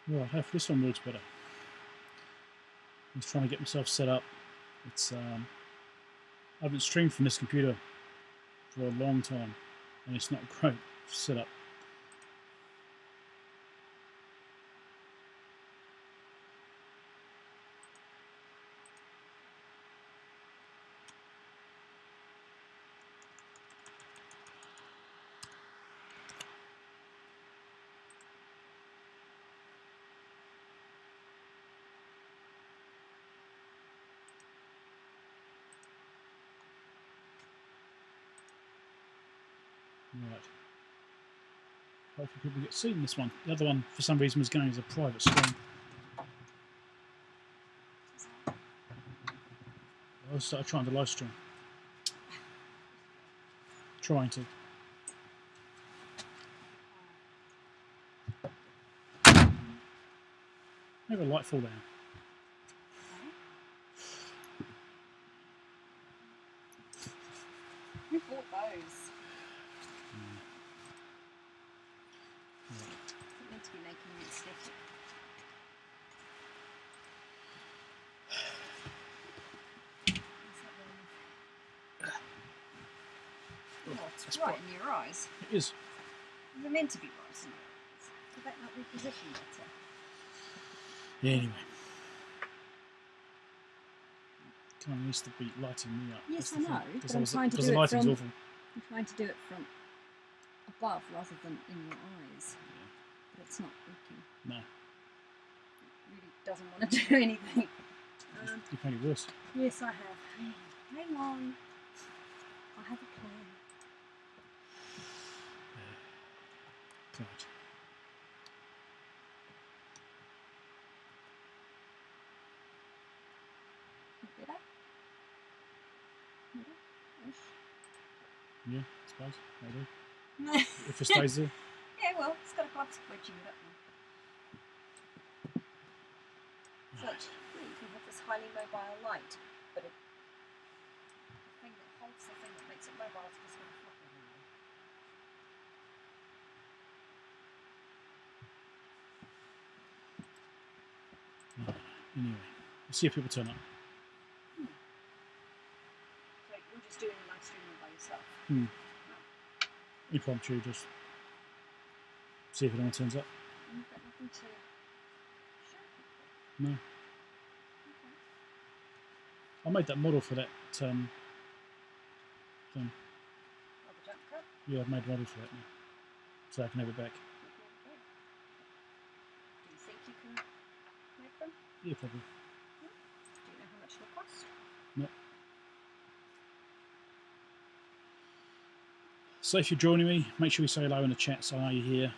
Right, hopefully this one works better. I'm just trying to get myself set up. It's I haven't streamed from this computer for a long time, and it's not a great setup. Right. Hopefully people get seen this one. The other one, for some reason, was going as a private stream. I started trying to live stream. Trying to. Maybe a light fall down. Who bought those? It's meant to be making it sticky. Oh, it's right in your eyes. It is. They're meant to be right in your eyes. Could that not be positioned better? Yeah, anyway. Come on, needs to be lighting me up. Yes, I know, but I'm trying trying to do it from... I'm trying to do it from above rather than in your eyes. Yeah. But it's not working. No. It really doesn't want to do anything. You've made it worse. Yes, I have. Hang on. I have a plan. God. Better? Yeah, I suppose. Maybe. If it stays there. Yeah, well, it's got a glove wedging it up now. Right. So, you can have this highly mobile light, but the thing that holds the thing that makes it mobile is just going to flop everywhere. Anyway, let's see if people turn up. So you're just doing a live streaming by yourself? Impromptu, just see if anyone turns up. And you've got nothing to show people? No. Okay. I made that model for that thing. Oh, the jump cut? Yeah, I've made a model for that now. So I can have it back. Do you think you can make them? Yeah, probably. Do you know how much it'll cost? No. So if you're joining me, make sure you say hello in the chat so I know you're here.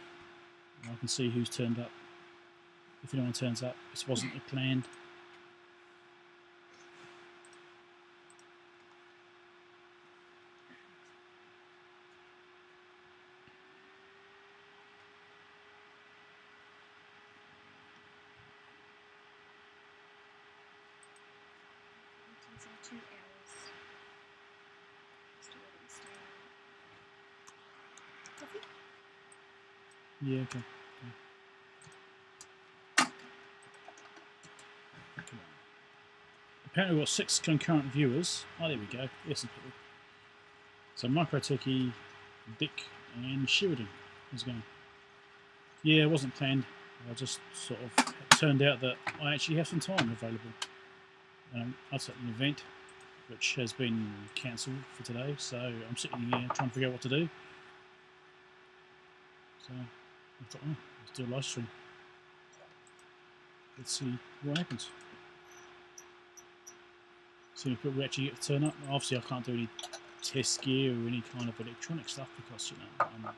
I can see who's turned up. If anyone turns up, this wasn't planned. Meetings in 2 hours. Still waiting to stay on. Coffee? Yeah, okay. Come on. Apparently we've got 6 concurrent viewers. Oh, there we go. Yes, some people. So Micro Techie, Dick, and Sheridan is going. Yeah, it wasn't planned. I just sort of it turned out that I actually have some time available. I was at an event which has been cancelled for today, so I'm sitting here trying to figure out what to do. So I thought, oh, let's do a live stream. Let's see what happens. See if people actually get to turn up. Obviously, I can't do any test gear or any kind of electronic stuff because, you know, I'm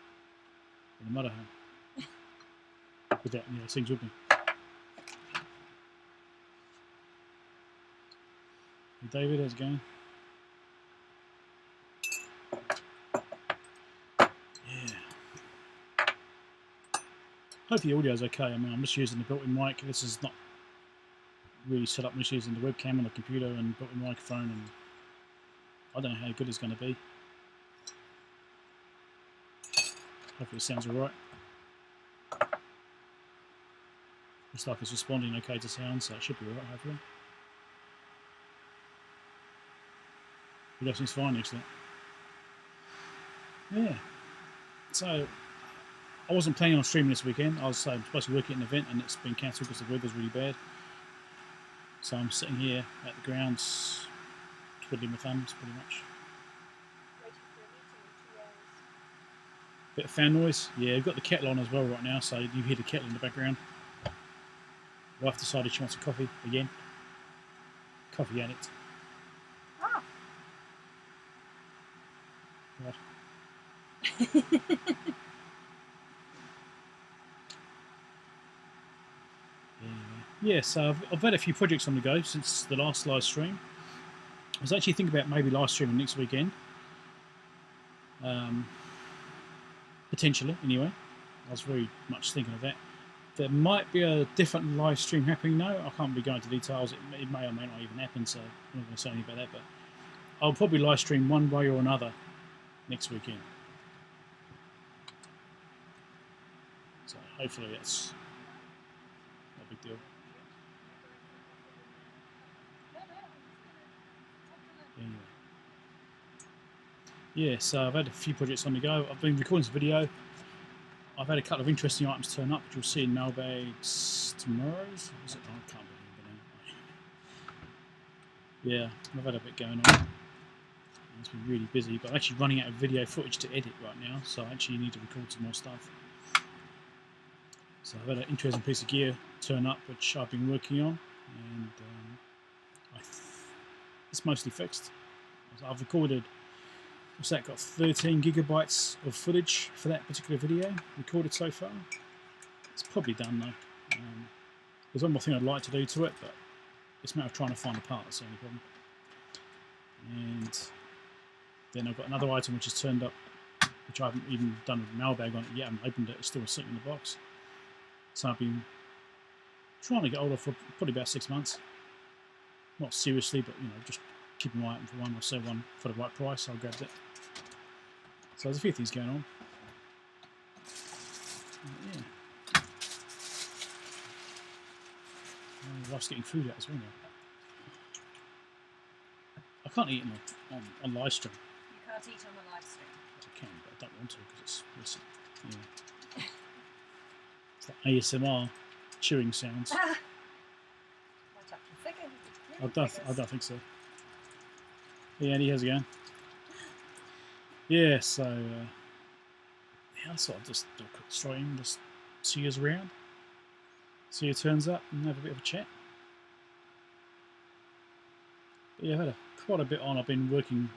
in a motorhome. Without any those things with me. Hey David, how's it going? Yeah. Hope the audio's okay. I mean, I'm just using the built-in mic. This is not really set up. I'm just using the webcam on the computer and built-in microphone, and I don't know how good it's going to be. Hopefully it sounds alright. Looks like it's responding okay to sound, so it should be alright, hopefully. Everything's fine, actually. Yeah. So, I wasn't planning on streaming this weekend. I was supposed to work at an event and it's been cancelled because the weather's really bad. So I'm sitting here at the grounds, twiddling my thumbs, pretty much. Waiting for a meeting in 2 hours. Bit of fan noise. Yeah, we've got the kettle on as well right now, so you hear the kettle in the background. Wife decided she wants a coffee again. Coffee addict. Ah. Right. Yeah, so I've had a few projects on the go since the last live stream. I was actually thinking about maybe live streaming next weekend. Potentially, anyway. I was very much thinking of that. There might be a different live stream happening now. I can't be going into details. It may or may not even happen, so I'm not going to say anything about that. But I'll probably live stream one way or another next weekend. So hopefully that's not a big deal. Anyway. Yeah, so I've had a few projects on the go. I've been recording this video. I've had a couple of interesting items turn up, which you'll see in mailbags tomorrow. Is it? Oh, I can't believe it. Yeah, I've had a bit going on. It's been really busy, but I'm actually running out of video footage to edit right now, so I actually need to record some more stuff. So I've had an interesting piece of gear turn up, which I've been working on, and it's mostly fixed. So I've recorded, what's that, got 13 gigabytes of footage for that particular video recorded so far. It's probably done though. There's one more thing I'd like to do to it, but it's a matter of trying to find a part, that's the only problem. And then I've got another item which has turned up, which I haven't even done a mailbag on it yet. I haven't opened it, it's still sitting in the box. So I've been trying to get hold of for probably about 6 months. Not seriously, but you know, just keep an eye out for one. I'll sell one for the right price. I'll grab it. So there's a few things going on. Yeah. My wife's getting food out as well now. I can't eat on live stream. You can't eat on the live stream. I can, but I don't want to because it's yeah. It's like ASMR chewing sounds. I don't think so. Yeah, and he has again. Yeah, so yeah, I thought I'd just do a quick stream, just see us around, see who turns up, and have a bit of a chat. But yeah, I've had quite a bit on. I've been working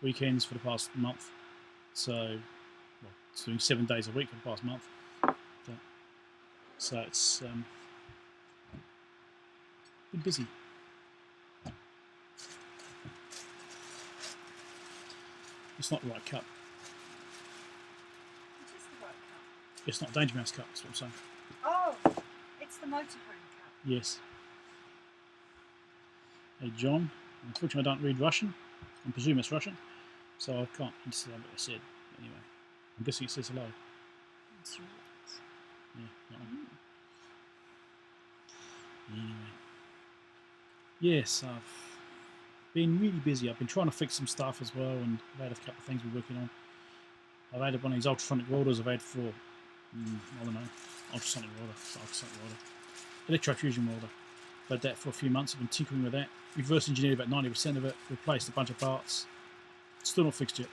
weekends for the past month, so well, it's doing 7 days a week for the past month. So it's been busy. It's not the right cup. What is the right cup? It's not Danger Mouse cup, that's what I'm saying. Oh, it's the motorhome cup. Yes. Hey John, unfortunately I don't read Russian. I presume it's Russian, so I can't understand what they said. Anyway, I'm guessing it says hello. That's right. Yeah, that one. Anyway. Yes, I've been really busy. I've been trying to fix some stuff as well, and I've had a couple of things we're working on. I've had one of these ultrasonic welders I've had for, I don't know, ultrasonic welder, electrofusion welder. I've had that for a few months. I've been tinkering with that. Reverse engineered about 90% of it, replaced a bunch of parts. Still not fixed yet.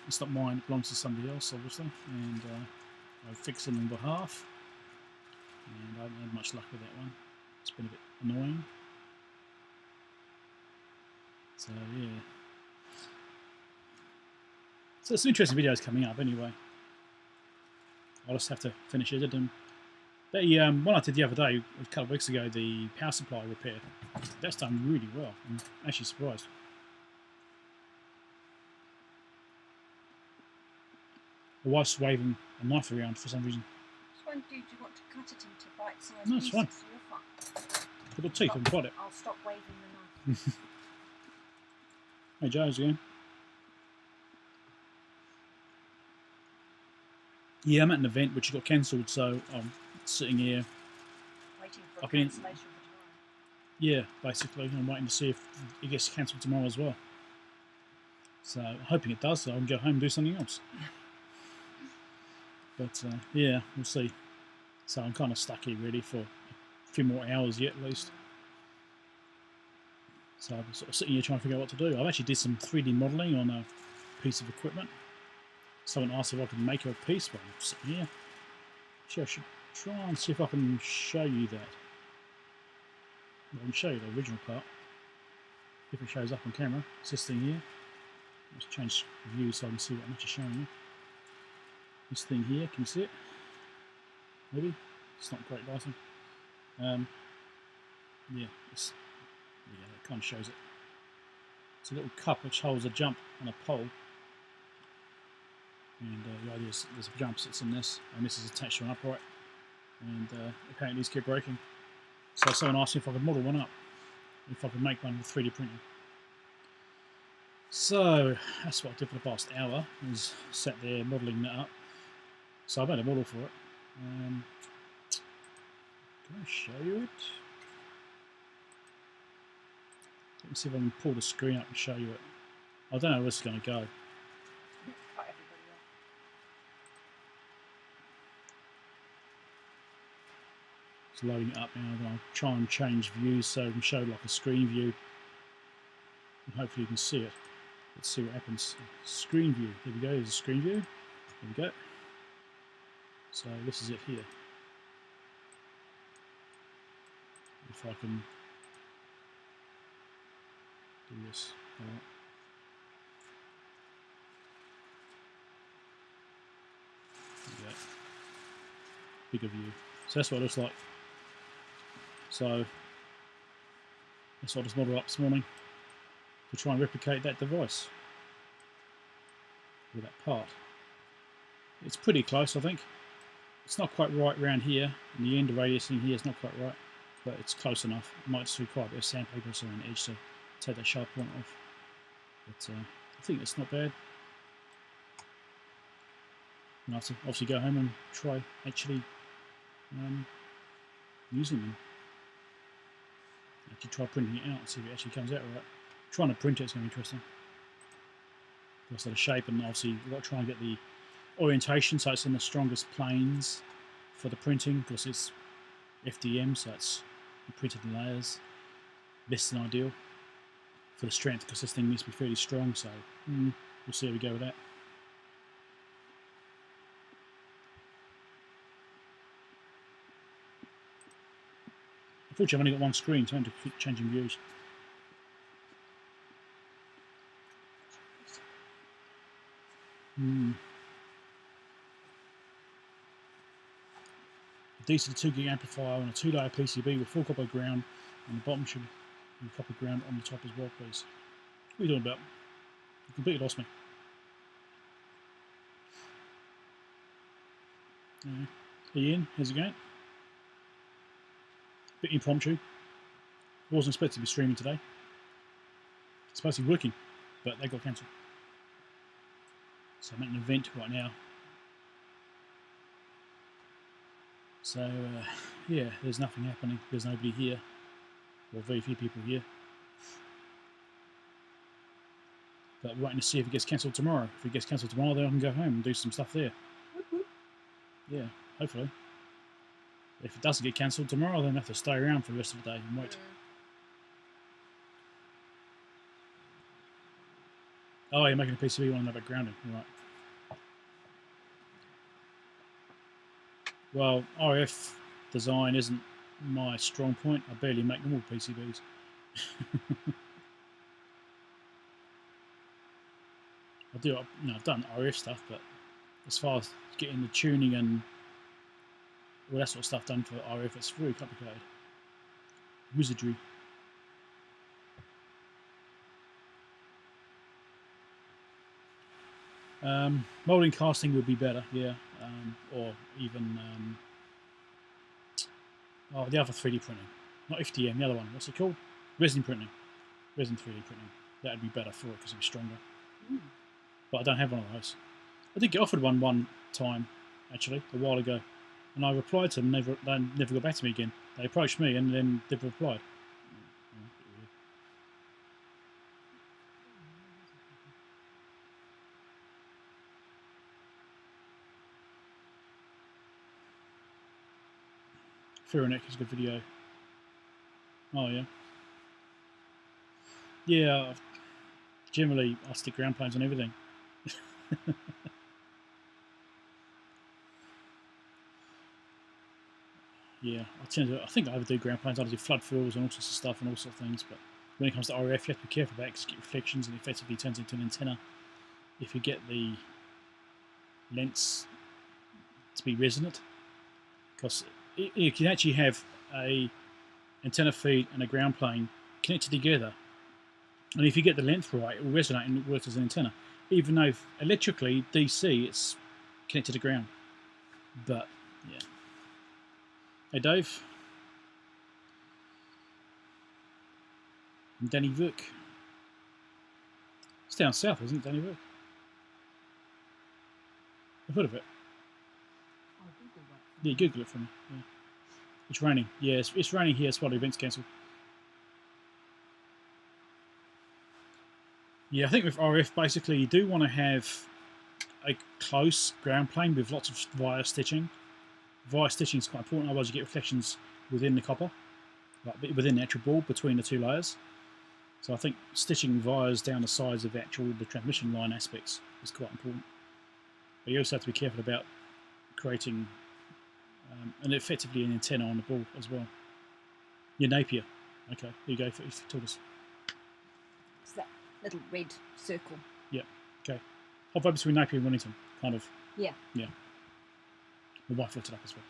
It's not mine, it belongs to somebody else, obviously, and I've fixed it on behalf. And I haven't had much luck with that one. It's been a bit annoying. So yeah. So some interesting videos coming up anyway. I'll just have to finish editing. The one I did the other day, a couple of weeks ago, the power supply repair. That's done really well. I'm actually surprised. My wife's waving a knife around for some reason. Do you want to cut it into bite-sized No, it's pieces? fine. So you're fine. Put the teeth and bite it. I'll stop waving the knife. Hey Joe's again. Yeah, I'm at an event which got cancelled, so I'm sitting here. Waiting for a I've been- cancellation for tomorrow. Yeah, basically, I'm waiting to see if it gets cancelled tomorrow as well. So I'm hoping it does, so I can go home and do something else. But yeah, we'll see. So I'm kind of stuck here really for a few more hours yet at least. So I'm sort of sitting here trying to figure out what to do. I've actually did some 3D modelling on a piece of equipment. Someone asked if I could make her a piece, but I'm sitting here. Actually, I should try and see if I can show you that. I can show you the original part. If it shows up on camera. It's this thing here. Let's change view so I can see what I'm actually showing you. This thing here, can you see it? Maybe? It's not great lighting. Yeah, it kind of shows it. It's a little cup which holds a jump on a pole. And the idea is there's a jump sits in this, and this is attached to an upright. And apparently these keep breaking. So someone asked me if I could model one up, if I could make one with 3D printing. So that's what I did for the past hour, is sat there modelling that up. So I made a model for it. Can I show you it? Let me see if I can pull the screen up and show you it. I don't know where this is going to go. It's loading it up now. I'm going to try and change views so I can show like a screen view. And hopefully you can see it. Let's see what happens. Screen view. There we go. There's a screen view. There we go. So this is it here. If I can do this. Right. There we go. Bigger view. So that's what it looks like. So that's what I just modeled up this morning to try and replicate that device with that part. It's pretty close, I think. It's not quite right around here, and the end radius in here is not quite right, but it's close enough. It might just require a bit of sandpaper or something on the edge to take that sharp point off. But I think it's not bad. And I have to obviously go home and try actually using them. Actually try printing it out and see if it actually comes out right. Trying to print it's going to be interesting. Because of the shape, and obviously you've got to try and get the orientation so it's in the strongest planes for the printing, because it's FDM, so it's printed in layers. Less than ideal for the strength, because this thing needs to be fairly strong, so we'll see how we go with that. Unfortunately, I've only got one screen, so I have to keep changing views. A DC 2 gig amplifier on a 2-layer PCB with 4 copper ground on the bottom, should be copper ground on the top as well, please. What are you talking about? You completely lost me. Ian, how's it going? Bit impromptu. I wasn't expected to be streaming today. It's supposed to be working, but they got cancelled. So I'm at an event right now. So yeah, there's nothing happening. There's nobody here, or very few people here. But we're waiting to see if it gets cancelled tomorrow. If it gets cancelled tomorrow, then I can go home and do some stuff there. Yeah, hopefully. If it doesn't get cancelled tomorrow, then I have to stay around for the rest of the day and wait. Oh, you're making a PCB, you want to know about grounding, right? Well, RF design isn't my strong point. I barely make normal PCBs. I've done RF stuff, but as far as getting the tuning and all that sort of stuff done for RF, it's very complicated. Wizardry. Molding casting would be better, yeah, or even the other 3D printing, not FDM, the other one. What's it called? Resin printing, resin 3D printing. That would be better for it because it'd be stronger. But I don't have one of those. I did get offered one time, actually, a while ago. And I replied to them, they never got back to me again. They approached me and then never replied. Fearoneck is a good video. Oh yeah. Yeah, generally I stick ground planes on everything. Yeah, I think I overdo ground planes. I do flood fills and all sorts of stuff and all sorts of things, but when it comes to RF, you have to be careful about it because you get reflections and it effectively turns into an antenna if you get the lens to be resonant. Because you can actually have a antenna feed and a ground plane connected together, and if you get the length right, it will resonate and it works as an antenna. Even though electrically, DC, it's connected to ground. But, yeah. Hey, Dave. And Danny Vuk. It's down south, isn't it, Danny Vuk? I've heard of it. I'll Google that. Yeah, Google it for me. Yeah. It's raining. Yeah, it's raining here. That's why the event's cancelled. Yeah, I think with RF, basically, you do want to have a close ground plane with lots of wire stitching. Wire stitching is quite important, otherwise you get reflections within the copper, like within the actual ball between the two layers. So I think stitching wires down the sides of the transmission line aspects is quite important. But you also have to be careful about creating and effectively an antenna on the ball as well. Your Napier. Okay, here you go. You told us. It's that little red circle. Yeah. Okay. Halfway between Napier and Wellington, kind of. Yeah. Yeah. My wife looked it up as well.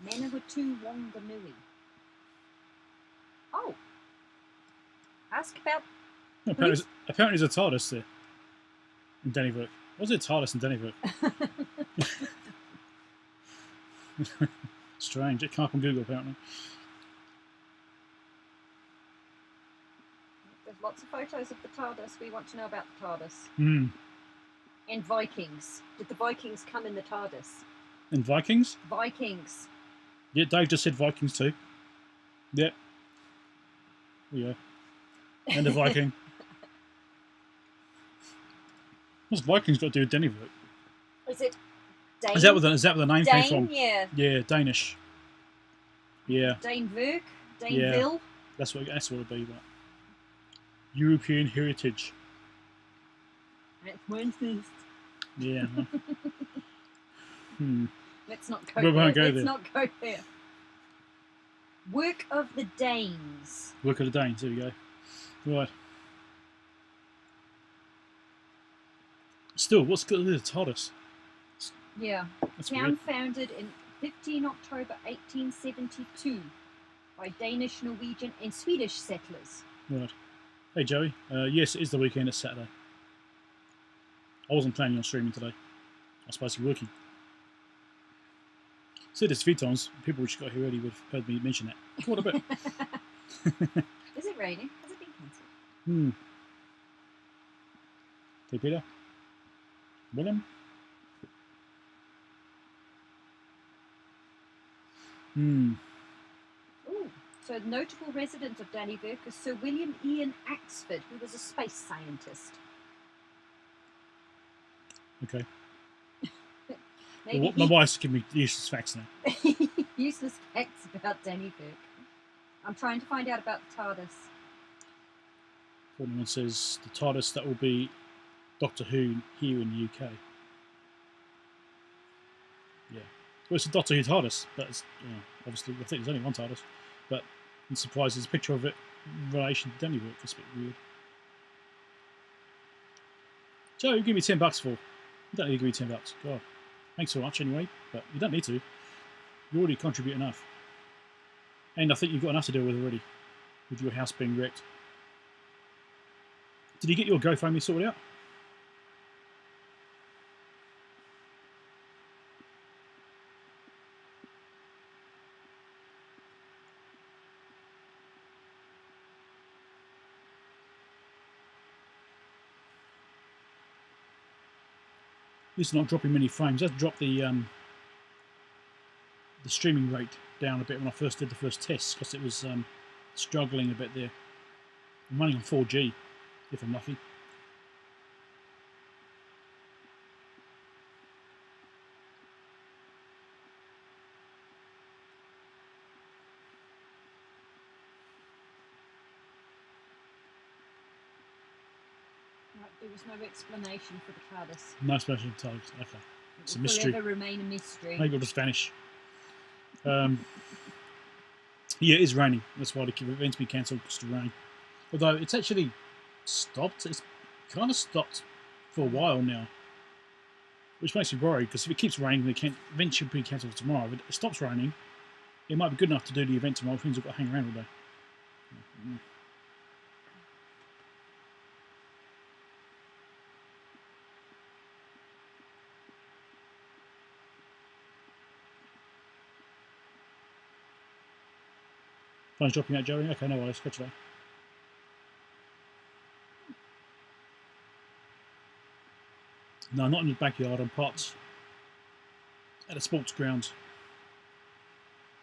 Manawatu Wanganui. Oh. Ask about. No, apparently there's a TARDIS there in Dennyville. Was it TARDIS in Dennyville? Strange. It came up on Google apparently. There's lots of photos of the TARDIS. We want to know about the TARDIS. Hmm. And Vikings. Did the Vikings come in the TARDIS? And Vikings? Vikings. Yeah, Dave just said Vikings too. Yeah. There you go. And the Viking. What's Vikings got to do with Dennyville? Is it Dane? Is that where the name came from? Yeah. Yeah, Danish. Yeah. Danevirk? Yeah. Daneville? That's what it'd be. But European heritage. It's Wednesday. Yeah. Let's not go We there. won't go Let's there. not go there. Work of the Danes. Work of the Danes. There we go. Right. Still, what's good with the TARDIS? Yeah. That's Town weird. founded in 15 October 1872 by Danish, Norwegian and Swedish settlers. Right. Hey, Joey. Yes, it is the weekend. It's Saturday. I wasn't planning on streaming today. I was supposed to be working. Said this a few times. People which got here early would have heard me mention that. What a bit. Is it raining? Has it been cancelled? Hey, Peter. William. Ooh. So notable resident of Dannevirke is Sir William Ian Axford, who was a space scientist. Okay. Maybe Well, my wife's giving me useless facts now. useless facts about Dannevirke. I'm trying to find out about the TARDIS. One says the TARDIS that will be Doctor Who here in the UK. Yeah. Well, it's a Doctor Who TARDIS, but it's, obviously I think there's only one TARDIS. But I'm surprised there's a picture of it in relation to Dannevirke. It's a bit weird. Joe, you give me $10 for. You don't need to give me $10. God. Thanks so much anyway, but you don't need to. You already contribute enough. And I think you've got enough to deal with already, with your house being wrecked. Did you get your GoFundMe sorted out? At least not dropping many frames. Let's drop the the streaming rate down a bit when I first did the first tests because it was struggling a bit there. I'm running on 4G if I'm lucky. Right, there was no explanation for the TARDIS. No explanation for the TARDIS. Okay. It's a It will mystery. forever remain a mystery. Maybe it'll just vanish. Yeah, it is raining. That's why the event's been cancelled because of the rain. Although it's actually stopped. It's kind of stopped for a while now. Which makes me worried because if it keeps raining, the event should be cancelled tomorrow. If it stops raining, it might be good enough to do the event tomorrow. Which means I've got to hang around all day. Phone's dropping out, Joey. Okay, no worries. Catch you later. No, not in the backyard. On parts at a sports grounds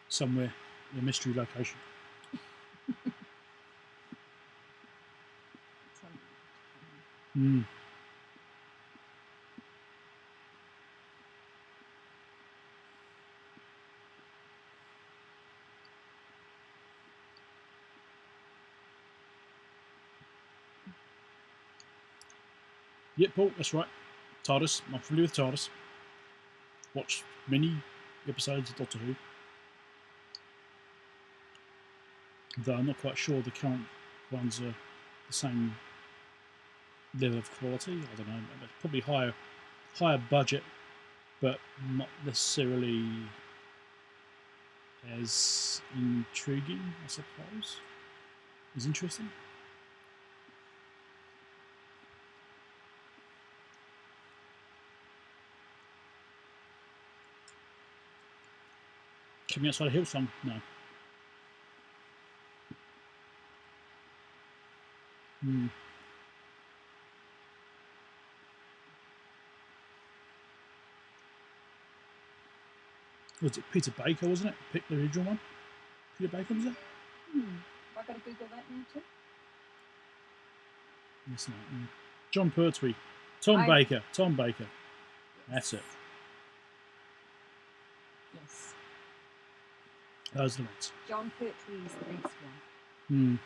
somewhere in a mystery location. Mm. Yep, Paul, that's right. TARDIS. I'm familiar with TARDIS. Watched many episodes of Doctor Who. Though I'm not quite sure the current ones are the same level of quality. I don't know. Probably higher budget, but not necessarily as intriguing, I suppose. As interesting. Coming outside of Hillsong? No. Was it Peter Baker, wasn't it? The original one? Peter Baker, was it? I've got to Google that now too. Yes, no. John Pertwee. Tom Baker. Yes. That's it. Yes. Those are the ones. John Pertwee is the next one.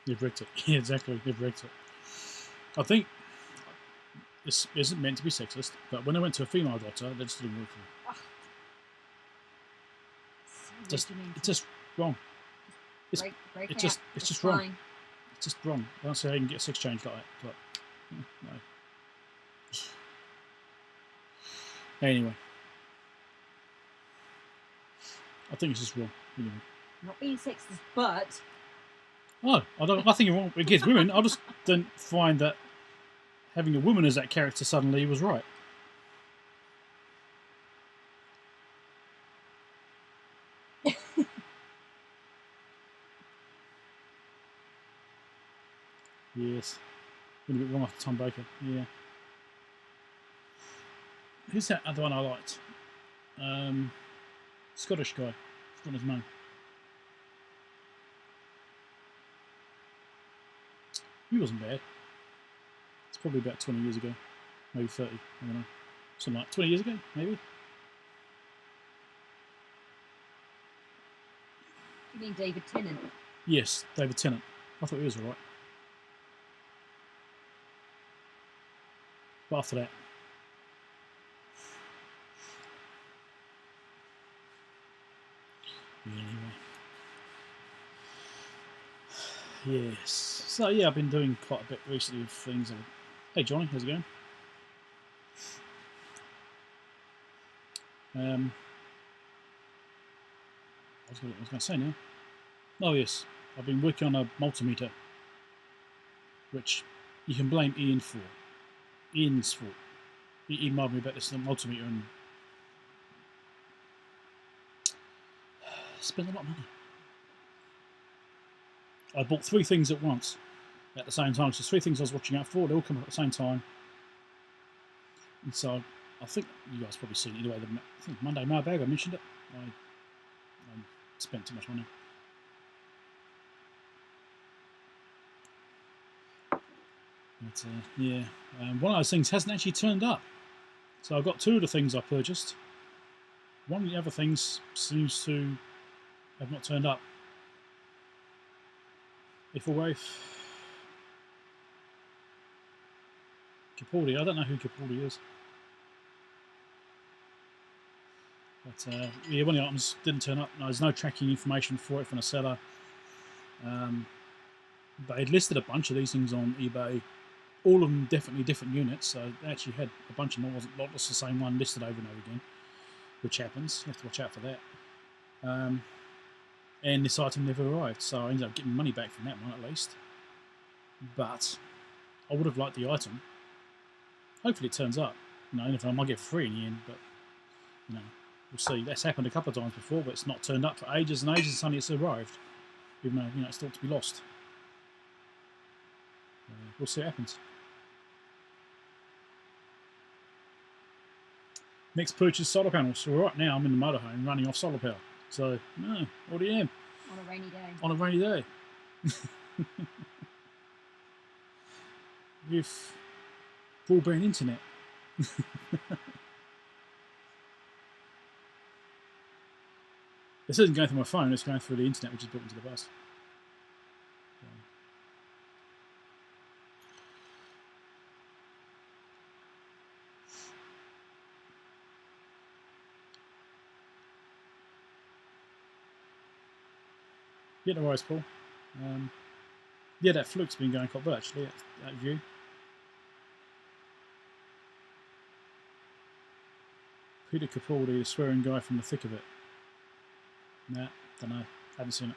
They've wrecked it. Yeah, exactly. They've wrecked it. I think this isn't meant to be sexist, but when I went to a female doctor, they just didn't work for me. It's just wrong. It's just wrong. It's just wrong. I don't see how you can get a sex change like that. But, no. Anyway. I think it's just wrong. Anyway. Not being sexist, but... Oh, I think it's wrong against women. I just don't find that having a woman as that character suddenly was right. Yes. Went a bit wrong after Tom Baker. Yeah. Who's that other one I liked? Scottish guy. I've forgotten his name. He wasn't bad. It's probably about 20 years ago. Maybe 30. I don't know. Something like 20 years ago, maybe. You mean David Tennant? Yes, David Tennant. I thought he was alright. But after that, anyway. Yes. So yeah, I've been doing quite a bit recently of things. Hey Johnny, how's it going? What was I going to say now? Oh yes, I've been working on a multimeter, which you can blame Ian for. Ian's fault. He emailed me about this multimeter and spent a lot of money. I bought 3 things at once at the same time. So 3 things I was watching out for, they all come up at the same time. And so I think you guys probably seen it anyway. I think Monday mailbag, I mentioned it. I spent too much money. But yeah, one of those things hasn't actually turned up. So I've got two of the things I purchased. One of the other things seems to have not turned up. If away Capaldi, I don't know who Capaldi is. But yeah, one of the items didn't turn up. No, there's no tracking information for it from the seller. They had listed a bunch of these things on eBay. All of them definitely different units, so they actually had a bunch of them. Not just the same one listed over and over again, which happens. You have to watch out for that. And this item never arrived, so I ended up getting money back from that one at least. But I would have liked the item. Hopefully it turns up. You know, and if I might get free in the end, but you know, we'll see. That's happened a couple of times before, but it's not turned up for ages and ages, and suddenly it's arrived, even though you know it's thought to be lost. We'll see what happens. Next purchase, solar panels. So right now I'm in the motorhome running off solar power. So no, already am. On a rainy day. On a rainy day. With broadband internet. This isn't going through my phone, it's going through the internet which is built into the bus. Yeah, no worries, Paul. Yeah, that Fluke's been going quite well actually, that view. Peter Capaldi, the swearing guy from the thick of it. Nah, don't know. Haven't seen it.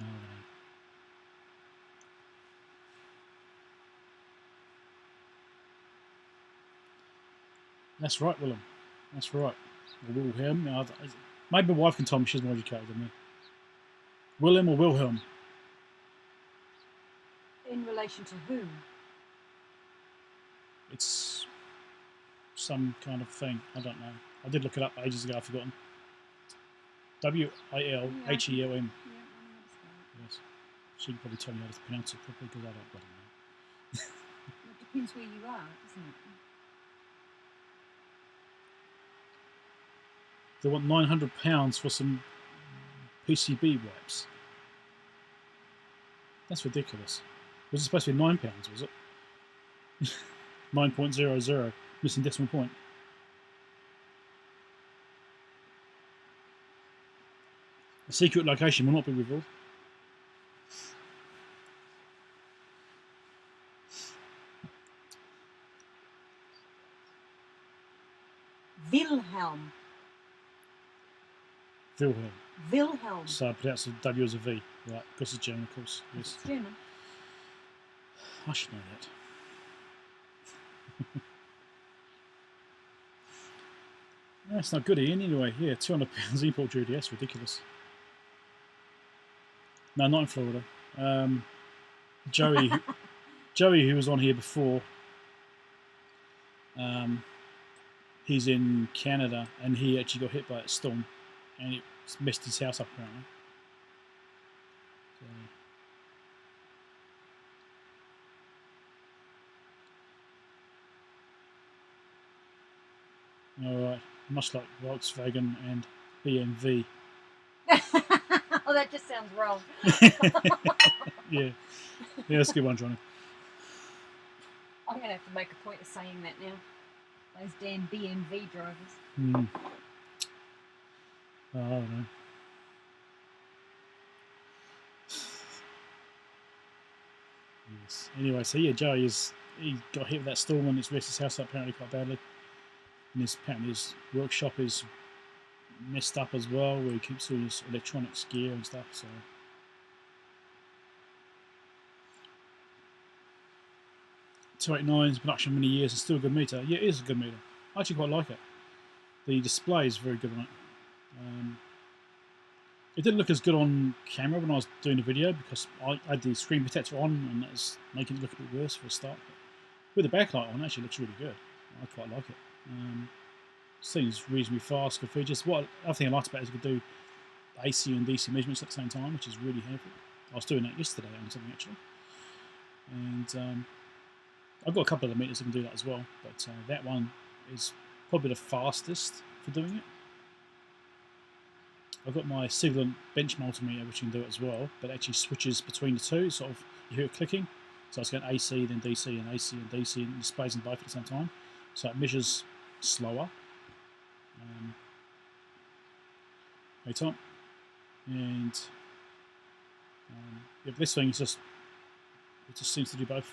Oh, that's right, Willem. That's right. Or Wilhelm. Maybe my wife can tell me, she's more educated than me. Willem or Wilhelm? In relation to whom? It's some kind of thing. I don't know. I did look it up ages ago. I've forgotten. W-I-L-H-E-L-M. Yeah, Yes. She can probably tell me how to pronounce it properly because I don't bloody know. Well, it depends where you are, doesn't it? They want £900 for some PCB wipes. That's ridiculous. Was it supposed to be £9, was it? 9.00, missing decimal point. The secret location will not be revealed. Wilhelm. Wilhelm. Wilhelm. So I pronounce the W as a V, right? Because it's German, of course. Yes. It's German. I should know that. That's not good, Ian. Anyway, yeah, £200 import duty. That's ridiculous. No, not in Florida. Joey, who was on here before, he's in Canada, and he actually got hit by a storm, and it messed his house up apparently. So. Alright, much like Volkswagen and BMW. Oh, that just sounds wrong. Yeah, that's a good one, Johnny. I'm going to have to make a point of saying that now. Those damn BMW drivers. Oh, I don't know. Yes. Anyway, so yeah, Joey he got hit with that storm and it's messed his house up apparently quite badly. And apparently his workshop is messed up as well, where he keeps all his electronics gear and stuff. So. 289's production many years and still a good meter. Yeah, it is a good meter. I actually quite like it. The display is very good on it. It didn't look as good on camera when I was doing the video because I had the screen protector on and that was making it look a bit worse for a start. But with the backlight on, it actually looks really good. I quite like it. Seems reasonably fast, good features. What other thing I liked about it is you could do AC and DC measurements at the same time, which is really helpful. I was doing that yesterday on something actually. And I've got a couple of the meters that can do that as well, but that one is probably the fastest for doing it. I've got my Siglent bench multimeter which can do it as well, but it actually switches between the two, sort of you hear it clicking. So it's going AC, then DC, and AC, and DC, and it displays them both at the same time. So it measures slower. Hey Tom. And yeah, this thing is just, it just seems to do both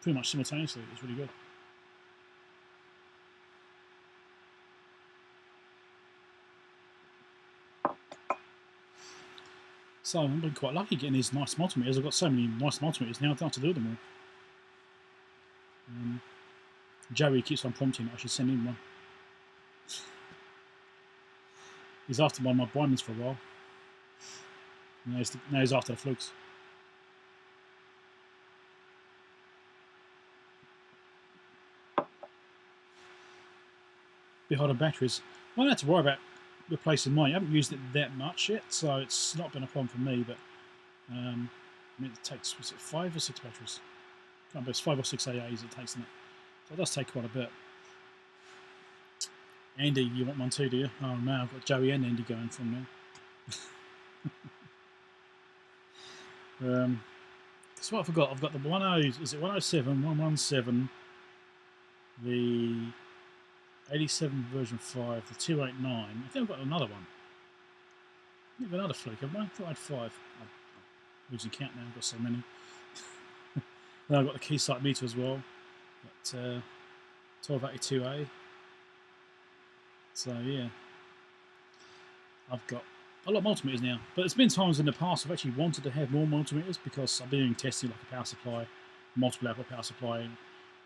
pretty much simultaneously. It's really good. So I've been quite lucky getting these nice multimeters. I've got so many nice multimeters now, I don't have to do them all. Joey keeps on prompting I should send him one. He's after one of my Bymans for a while. Now he's after the Flukes. Bit harder batteries. I don't have to worry about replacing mine. I haven't used it that much yet, so it's not been a problem for me. But I mean, it takes, was it 5 or 6 batteries? Can't remember, it's 5 or 6 AAs it takes in it. So it does take quite a bit. Andy, you want one too, do you? Oh no, I've got Joey and Andy going from now. That's what I forgot. I've got the 10, is it 107, 117, the 87 version 5, the 289. I think I've got another one. I think I've got another Fluke, haven't I? I thought I had 5. I'm losing count now, I've got so many. Then I've got the Keysight meter as well. Got 1282A. So yeah, I've got a lot of multimeters now. But there's been times in the past I've actually wanted to have more multimeters because I've been doing testing like a power supply, multiple output power supply, and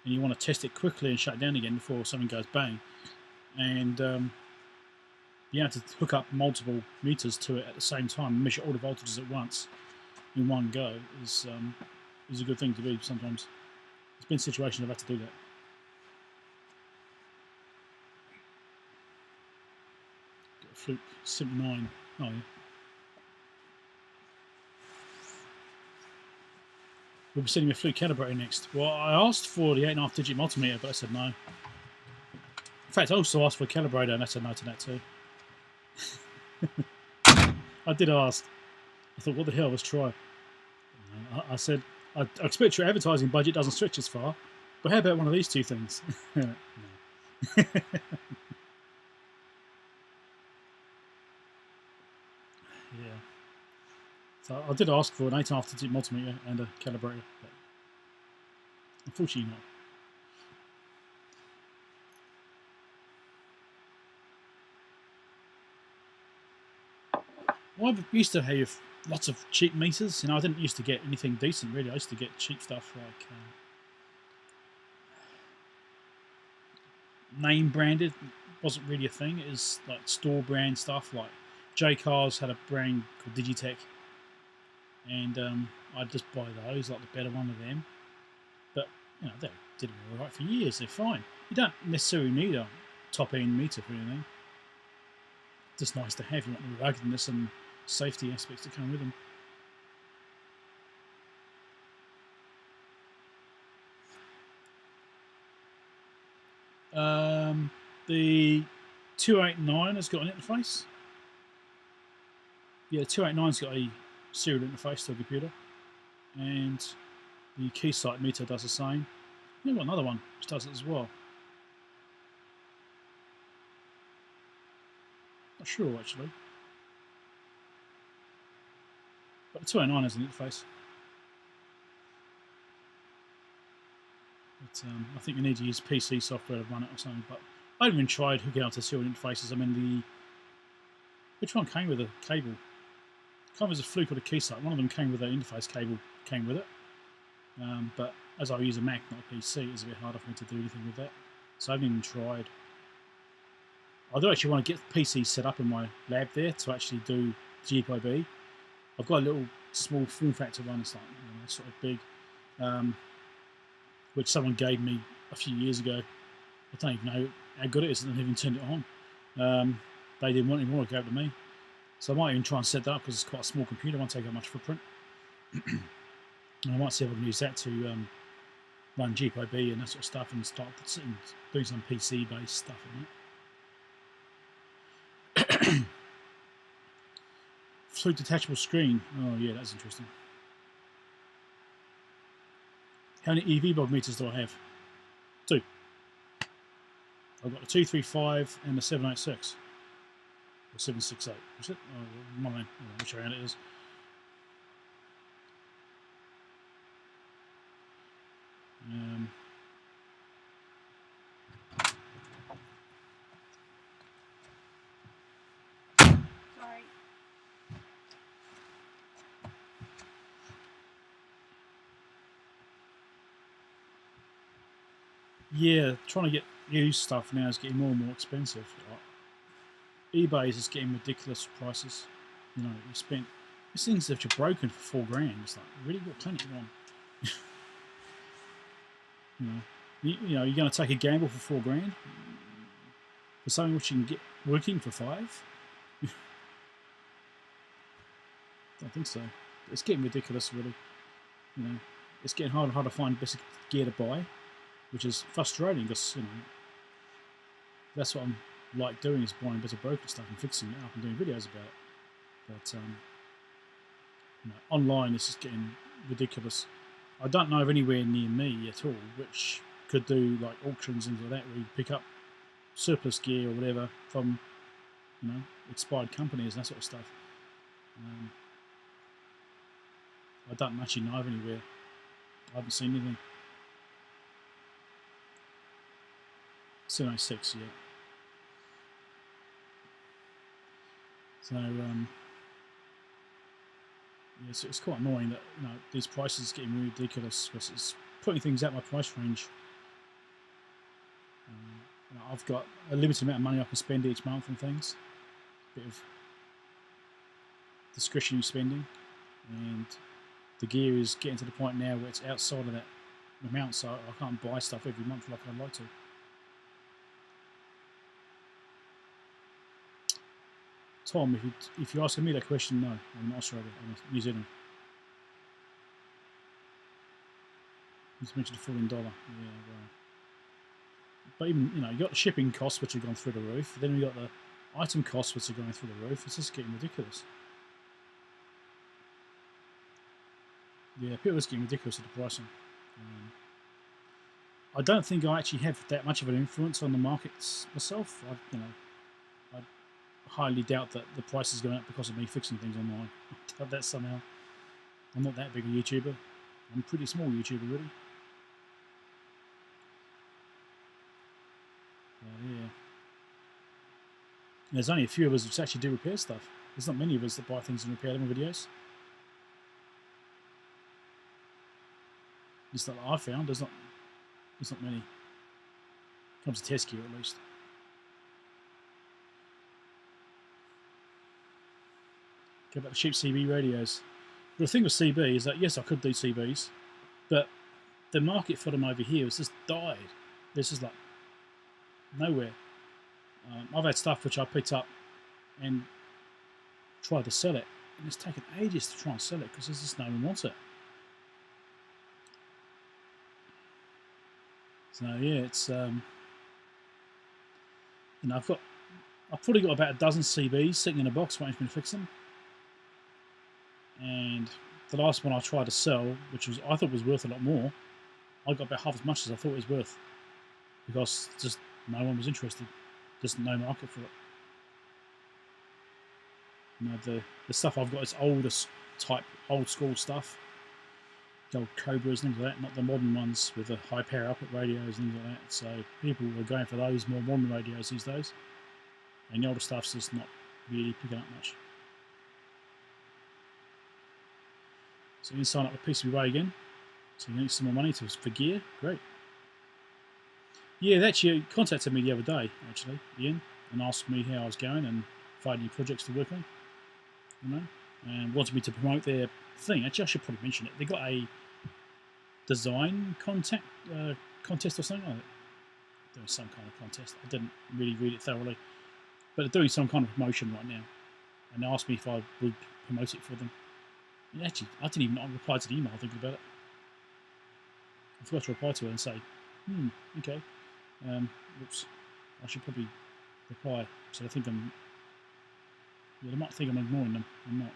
you want to test it quickly and shut it down again before something goes bang. And being able to hook up multiple meters to it at the same time and measure all the voltages at once in one go is a good thing to do sometimes. There's been situations I've had to do that. Fluke 79. Oh yeah. We'll be sending me a Fluke calibrator next. Well, I asked for the 8.5 digit multimeter, but I said no. In fact, I also asked for a calibrator, and I said no to that too. I did ask. I thought, what the hell, let's try. I said, I expect your advertising budget doesn't stretch as far, but how about one of these two things? No. Yeah. So I did ask for an 8.5 digit multimeter and a calibrator, but unfortunately not. Well, I used to have lots of cheap meters. You know, I didn't used to get anything decent really. I used to get cheap stuff like name branded. Wasn't really a thing. It was like store brand stuff. Like J-Cars had a brand called Digitech, and I'd just buy those, like the better one of them. But you know, they did all right for years. They're fine. You don't necessarily need a top-end meter for anything. Just nice to have. You want the ruggedness and safety aspects that come with them. The 289 has got an interface. Yeah, the 289's got a serial interface to a computer, and the Keysight meter does the same. I've got another one which does it as well. Not sure actually, but the 289 has an interface. But I think you need to use PC software to run it or something. But I haven't even tried hooking up to serial interfaces. I mean, which one came with a cable? It came as a Fluke or a Keysight. One of them came with an interface cable. Came with it. But as I use a Mac, not a PC, it's a bit harder for me to do anything with that. So I haven't even tried. I do actually want to get the PC set up in my lab there to actually do GPIB. I've got a little small form factor one, it's like, you know, sort of big, which someone gave me a few years ago. I don't even know how good it is, and they've even turned it on. They didn't want any more, it gave it to me. So I might even try and set that up because it's quite a small computer, it won't take up much footprint. And I might see if I can use that to run GPIB and that sort of stuff and start doing some PC based stuff on it. Fluke detachable screen. Oh yeah, that's interesting. How many EV multimeters do I have? 2. I've got a 235 and a 786. Or 768. Is it? Oh, my name. Which round it is. Sorry. Yeah, trying to get used stuff now is getting more and more expensive. eBay is just getting ridiculous prices. You know, you spent these things that are broken for $4,000. It's like, really, what planet you on? You know, you're going to take a gamble for $4,000 for something which you can get working for 5. I don't think so. It's getting ridiculous, really. You know, it's getting harder and harder to find basic gear to buy, which is frustrating because, you know, that's what I'm like doing, is buying bits of broken stuff and fixing it up and doing videos about it. But you know, online it's just getting ridiculous. I don't know of anywhere near me at all which could do like auctions and things like that, where you pick up surplus gear or whatever from, you know, expired companies and that sort of stuff. I don't actually know of anywhere. I haven't seen anything. 706, yeah. So yeah, so it's quite annoying that, you know, these prices are getting ridiculous because it's putting things out my price range. You know, I've got a limited amount of money I can spend each month on things, a bit of discretionary spending, and the gear is getting to the point now where it's outside of that amount, so I can't buy stuff every month like I'd like to. Tom, if you're asking me that question, no, I'm not Australia, I'm New Zealand. You just mentioned the $14, yeah, well. But even, you know, you got the shipping costs which have gone through the roof, then we got the item costs which are going through the roof. It's just getting ridiculous. Yeah, people are just getting ridiculous at the pricing. I don't think I actually have that much of an influence on the markets myself. I highly doubt that the price is going up because of me fixing things online. I doubt that somehow. I'm not that big a YouTuber. I'm a pretty small YouTuber, really. Yeah. There's only a few of us which actually do repair stuff. There's not many of us that buy things and repair them in videos. It's not that I've found. There's not many. Comes to test gear, at least. Go back to cheap CB radios. The thing with CB is that, yes, I could do CBs, but the market for them over here has just died. There's just like nowhere. I've had stuff which I picked up and tried to sell it, and it's taken ages to try and sell it because there's just no one wants it. So yeah, it's you know, I've probably got about a dozen CBs sitting in a box waiting for me to fix them. And the last one I tried to sell, which I thought was worth a lot more, I got about half as much as I thought it was worth, because just no one was interested. Just no market for it. You know, the stuff I've got is oldest type, old school stuff. The old Cobras and things like that, not the modern ones with the high power output radios and things like that. So people are going for those more modern radios these days. And the older stuff's just not really picking up much. So you can sign up with PCBWay again. So you need some more money for gear. Great. Yeah, they actually contacted me the other day, actually, Ian, and asked me how I was going and if I had any projects to work on. you know, and wanted me to promote their thing. Actually, I should probably mention it. They got a design contest or something like that. Doing some kind of contest. I didn't really read it thoroughly, but they're doing some kind of promotion right now, and they asked me if I would promote it for them. And actually, I didn't even reply to the email thinking about it. I forgot to reply to her and say, okay, whoops, I should probably reply. So they think I'm, yeah, they might think I'm ignoring them. I'm not.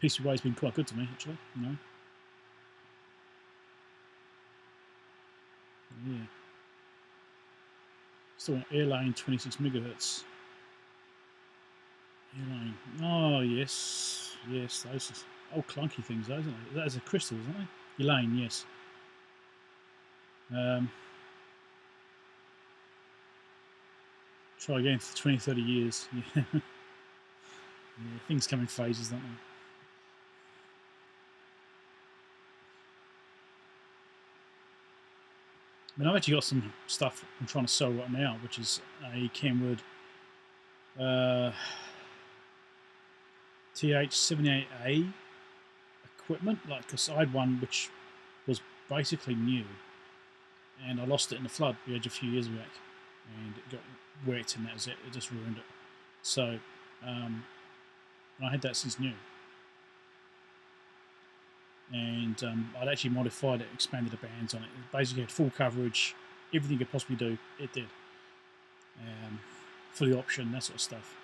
PCBWay's been quite good to me, actually, you know. Yeah. Still an airline 26 megahertz. Airline. Oh, yes. Yes, those are old clunky things, though, isn't it? Those are crystals, aren't they? Elaine, yes. Try again for 20, 30 years. Yeah. Yeah, things come in phases, don't they? I mean, I've actually got some stuff I'm trying to sell right now, which is a Kenwood TH78A equipment. Like, because I had one which was basically new, and I lost it in the flood we had a few years back, and it got wet, and that was it. It just ruined it. So I had that since new, and I'd actually modified it, expanded the bands on it. It basically had full coverage, everything it could possibly do, it did. For the option, that sort of stuff.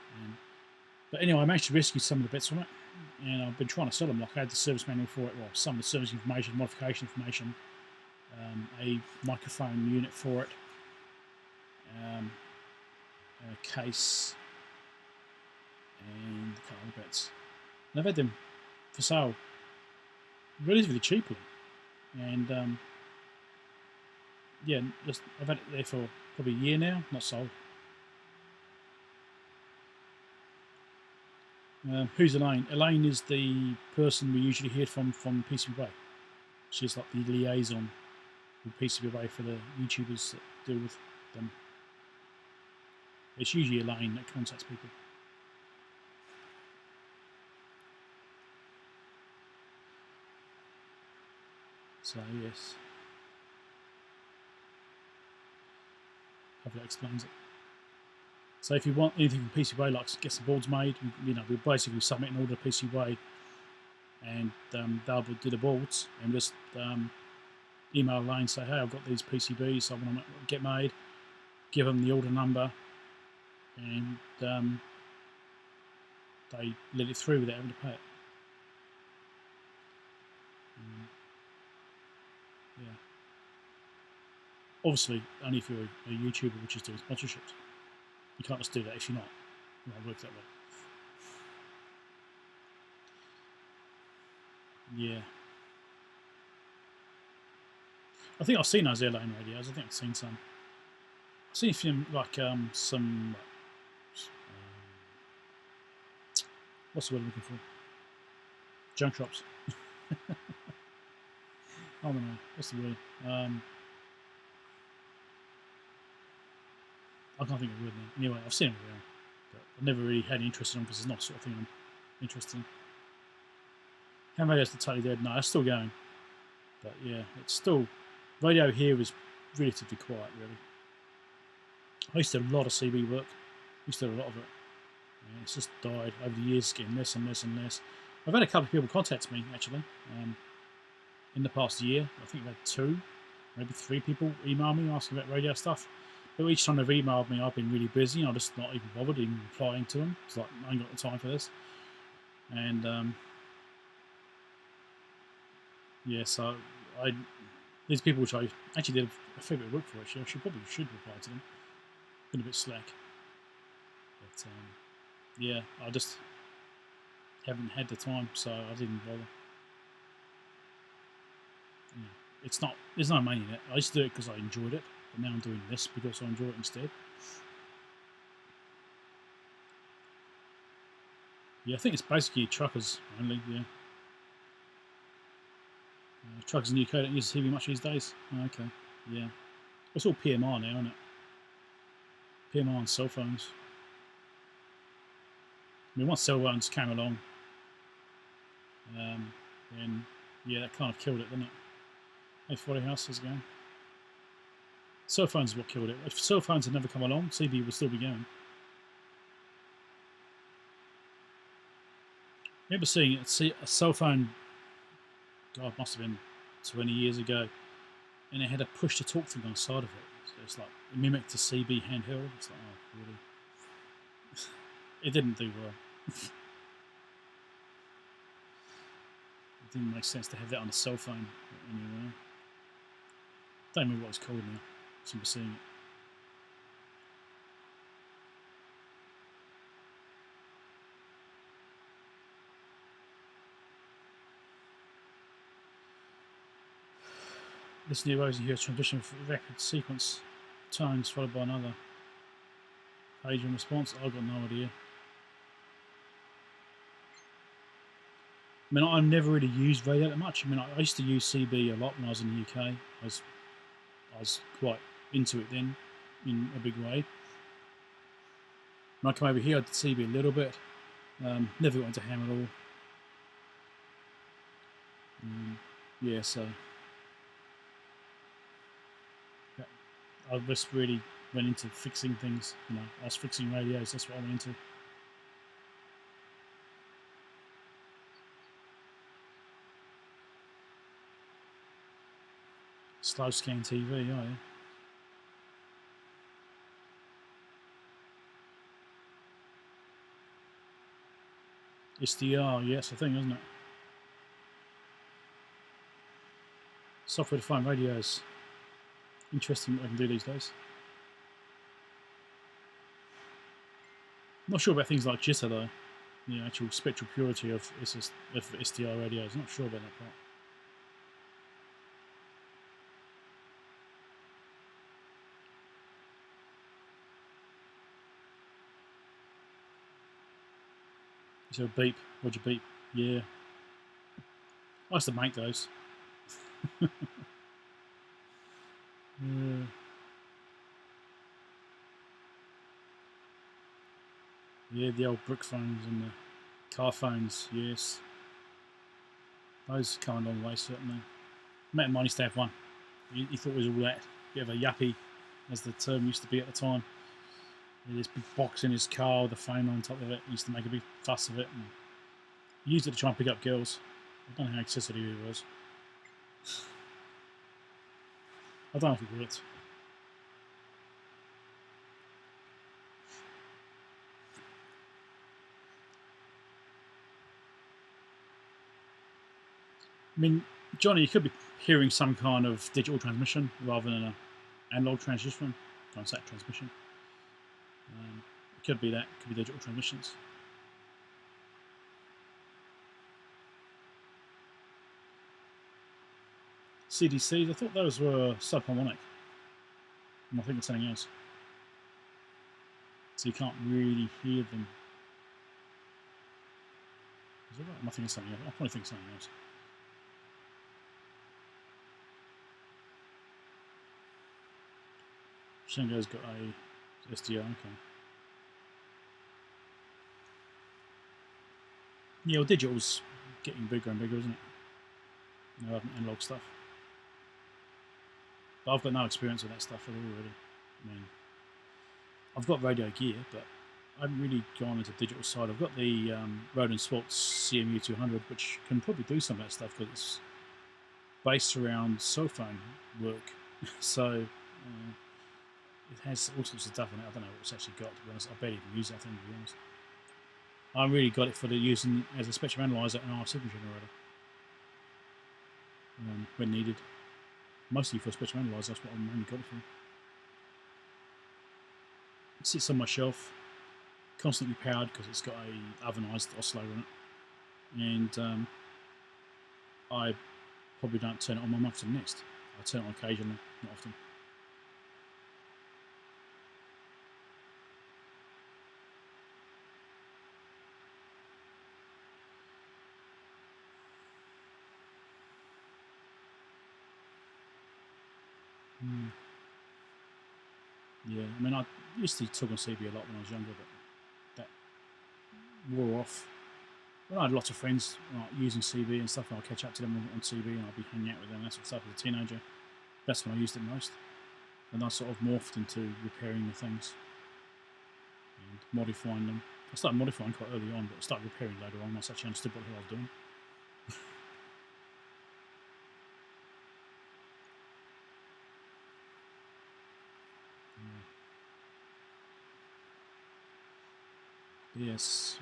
But anyway, I managed to rescue some of the bits from it, and I've been trying to sell them. Like, I had the service manual for it, well, some of the service information, modification information, a microphone unit for it, a case, and a couple of bits. And I've had them for sale relatively cheaply, and yeah, I've had it there for probably a year now, not sold. Who's Elaine? Elaine is the person we usually hear from PCBWay. She's like the liaison with PCBWay for the YouTubers that deal with them. It's usually Elaine that contacts people. So yes, hopefully that explains it. So if you want anything from PCBWay, like get some boards made, you know, we'll basically submit an order to PCBWay, and they'll do the boards, and just email Elaine and say, hey, I've got these PCBs I want to get made, give them the order number, and they let it through without having to pay it. Yeah. Obviously, only if you're a YouTuber which is doing sponsorships. You can't just do that if you're not. It won't work that way. Yeah. I think I've seen those airline radios. I think I've seen some. I've seen a few, like some. What's the word I'm looking for? Junk shops. I don't know. What's the word? I can't think of a word now. Anyway, I've seen them around, but I've never really had interest in them because it's not the sort of thing I'm interested in. How radio's totally dead? No, it's still going. But yeah, it's still. Radio here is relatively quiet, really. I used to do a lot of CB work. I used to do a lot of it. And it's just died over the years, getting less and less and less. I've had a couple of people contact me, actually, in the past year. I think I've had 2, maybe 3 people email me asking about radio stuff. But each time they've emailed me, I've been really busy. I'm just not even bothered even replying to them. It's like, I ain't got the time for this. And yeah, so these people which I actually did a fair bit of work for, actually, I probably should reply to them. Been a bit slack. But yeah, I just haven't had the time, so I didn't bother. Yeah, it's not. There's no money in it. I used to do it because I enjoyed it, but now I'm doing this because I enjoy it instead. Yeah, I think it's basically truckers only. Yeah, truckers in the UK don't use TV much these days. Oh, okay, yeah, it's all PMR now, isn't it? PMR on cell phones. mean, once cell phones came along, then yeah, that kind of killed it, didn't it? Hey, 40 House, how's it going? Cell phones is what killed it. If cell phones had never come along, CB would still be going. I remember seeing a cell phone, God, must have been 20 years ago, and it had a push-to-talk thing on the side of it. So it's like, it mimicked a CB handheld. It's like, oh, really? It didn't do well. It didn't make sense to have that on a cell phone anyway. Don't remember what it's called now. I remember seeing it. This new Rosie here, transition from record sequence tones followed by another page in response. I've got no idea. I mean, I've never really used radio that much. I mean, I used to use CB a lot when I was in the UK. I was quite into it then, in a big way. When I came over here, I did CB a little bit. Never got into ham at all. Yeah, so I just really went into fixing things. You know, I was fixing radios. That's what I went into. Slow scan TV, oh yeah. SDR, yeah, that's the thing, isn't it? Software defined radios. Interesting what I can do these days. Not sure about things like jitter though. The actual spectral purity of SDR radios. Not sure about that part. Is there a beep? Roger beep. Yeah. I used to make those. Yeah. Yeah, the old brick phones and the car phones, yes. Those come a long way, certainly. A mate of mine used to have one. He thought it was all that. Bit of a yuppie, as the term used to be at the time. He had this big box in his car with a phone on top of it. He used to make a big fuss of it. And he used it to try and pick up girls. I don't know how accessible he was. I don't know if it worked. I mean, Johnny, you could be hearing some kind of digital transmission rather than an analog transmission, transmission. It could be that. It could be digital transmissions. CDCs, I thought those were subharmonic. I think it's something else. So you can't really hear them. Is that right? Am I thinking something else? I probably think something else. Shingo's got a SDR, okay. Yeah, well, digital's getting bigger and bigger, isn't it? No, having analog stuff. But I've got no experience with that stuff at all, really. I mean, I've got radio gear, but I haven't really gone into the digital side. I've got the Rohde Schwarz CMU 200, which can probably do some of that stuff because it's based around cell phone work. So it has all sorts of stuff in it. I don't know what it's actually got, to be honest. I barely even use that thing, to be honest. I really got it for the using as a spectrum analyzer and RF signal generator when needed. Mostly for a spectrum analyzer, that's what I mainly got it for. It sits on my shelf, constantly powered because it's got a ovenized oscillator in it, and I probably don't turn it on one month to the next. I turn it on occasionally, not often. Yeah, I mean, I used to talk on CB a lot when I was younger, but that wore off. Well, I had lots of friends using CB and stuff, and I'll catch up to them on CB and I'll be hanging out with them, that sort of stuff as a teenager. That's when I used it most. And I sort of morphed into repairing the things and modifying them. I started modifying quite early on, but I started repairing later on once I actually understood what the hell I was doing. Yes,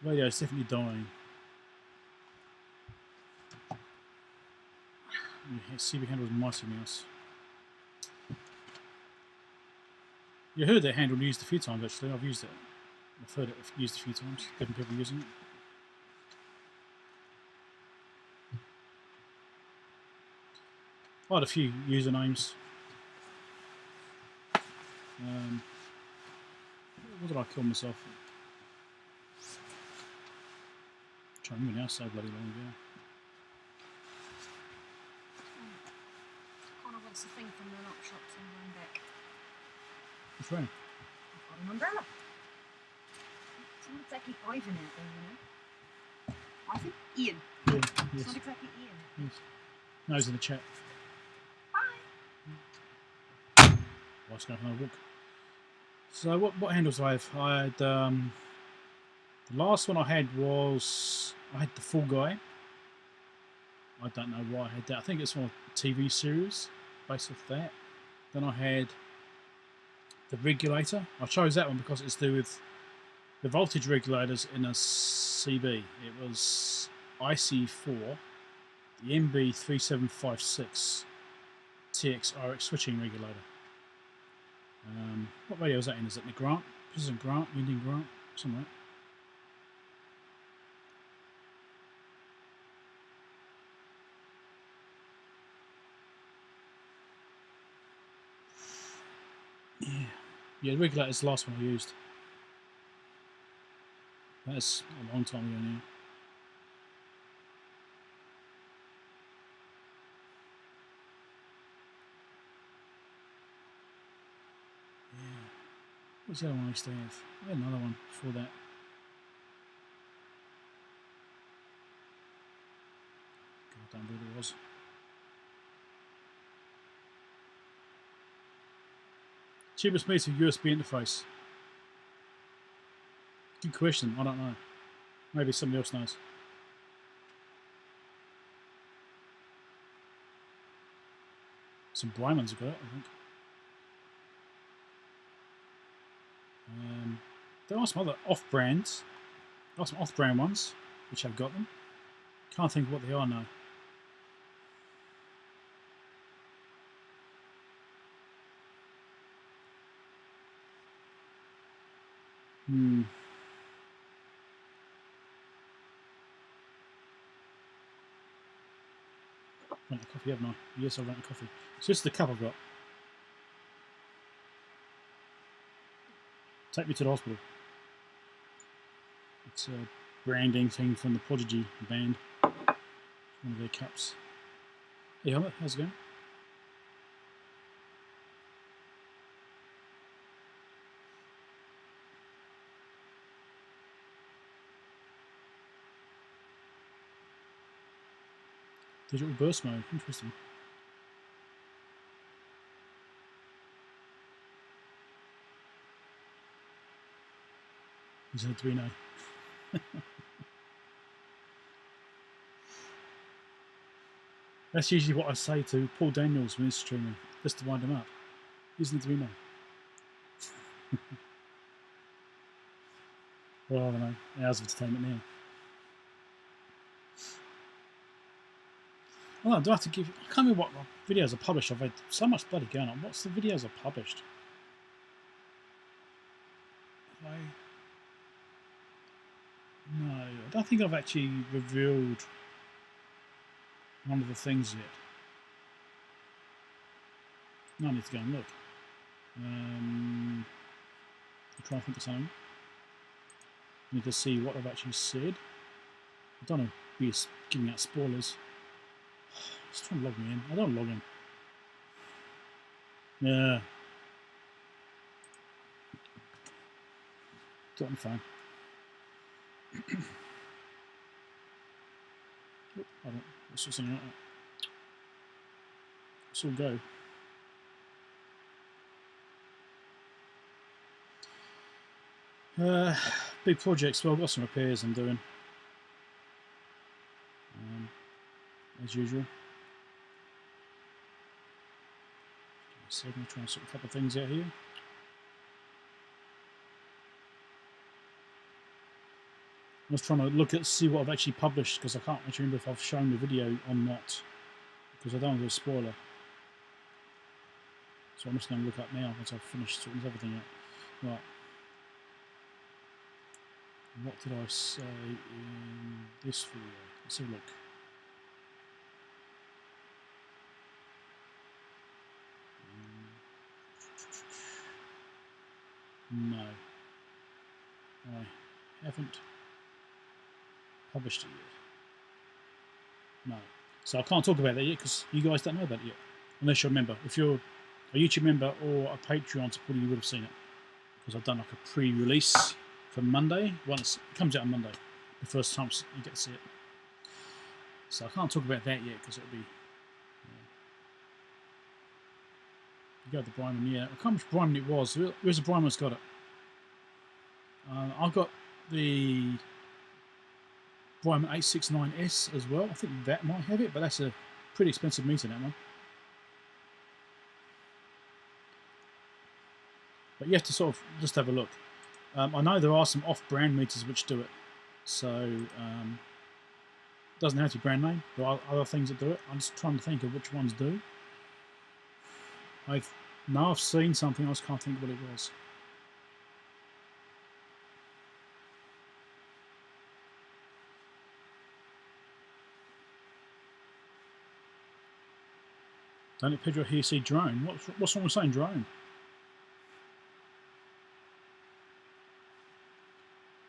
radio is definitely dying. CB handle is mighty mouse. You heard that handle used a few times actually. I've used it. I've heard it used a few times. Different people using it. I had a few usernames. What did I call myself? I'm trying to remember now, so bloody long ago. Connor wants a thing from the knock shops in Rhinebeck. What's wrong? I've got an umbrella. It's not exactly Ivan out there, you know. Ivan? Ian. Yeah, It's yes. not exactly Ian. Yes. No, he's in the chat. Bye. Wife's going for another walk. So what handles do I have? I had the last one I had was I had the Full Guy. I don't know why I had that. I think it's from a TV series based off that. Then I had the regulator. I chose that one because it's to do with the voltage regulators in a CB. It was IC4, the MB3756 TX-RX switching regulator. What radio is that in? Is it the Grant? President Grant? Indian Grant? Something like that. Yeah, the regulator is the last one I used. That's a long time ago now. What's the other one I used to have? I had another one before that. God, I don't know what it was. Cheapest meter USB interface. Good question. I don't know. Maybe somebody else knows. Some blind ones have got it, I think. There are some other off-brands. There are some off-brand ones which have got them. Can't think of what they are now. Rent a coffee, haven't I? Yes, I'll rent a coffee. So this is the cup I've got. Take me to the hospital. It's a branding thing from the Prodigy band. One of their cups. Hey, Helmut, how's it going? Digital burst mode, interesting. Is it Arduino? That's usually what I say to Paul Daniels when he's streaming, just to wind him up. Isn't it Arduino? Well, I don't know. Hours of entertainment now. Oh, do I have to give? I can't remember what videos I published. I've had so much bloody going on. What's the videos I published? No, I don't think I've actually revealed one of the things yet. No, I need to go and look. I'm trying to think of something. I need to see what I've actually said. I don't know, be giving out spoilers. Just trying to log me in. I don't log in. Yeah. Do it on the phone. Oop, I don't. Let's do something like that. Let's all go. Big projects. Well, I've got some repairs I'm doing, as usual. So I'm going to try and sort a couple of things out here. I was trying to see what I've actually published, because I can't actually remember if I've shown the video or not, because I don't want to do a spoiler. So I'm just going to look up now once I've finished sorting everything out. Right. What did I say in this video? Let's have a look. No, I haven't published it yet. No, so I can't talk about that yet because you guys don't know about it yet, unless you're a member. If you're a YouTube member or a Patreon supporter, you would have seen it, because I've done like a pre-release for Monday. Once it comes out on Monday, the first time you get to see it. So I can't talk about that yet because it'll be. You go to the Bryman, yeah. I can't remember which Bryman it was. Where's the Bryman that's got it? I've got the Bryman 869S as well. I think that might have it, but that's a pretty expensive meter, that one. But you have to sort of just have a look. I know there are some off-brand meters which do it. So, it doesn't have to be brand name. There are other things that do it. I'm just trying to think of which ones do. I've seen something, I just can't think what it was. Don't let Pedro here see drone. What's wrong with saying drone?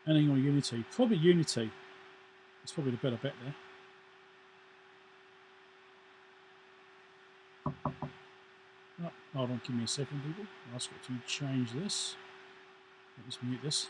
Anything on Unity? Probably Unity. It's probably the better bet there. Oh, hold on, give me a second, people. I'll just got to change this. Let's mute this.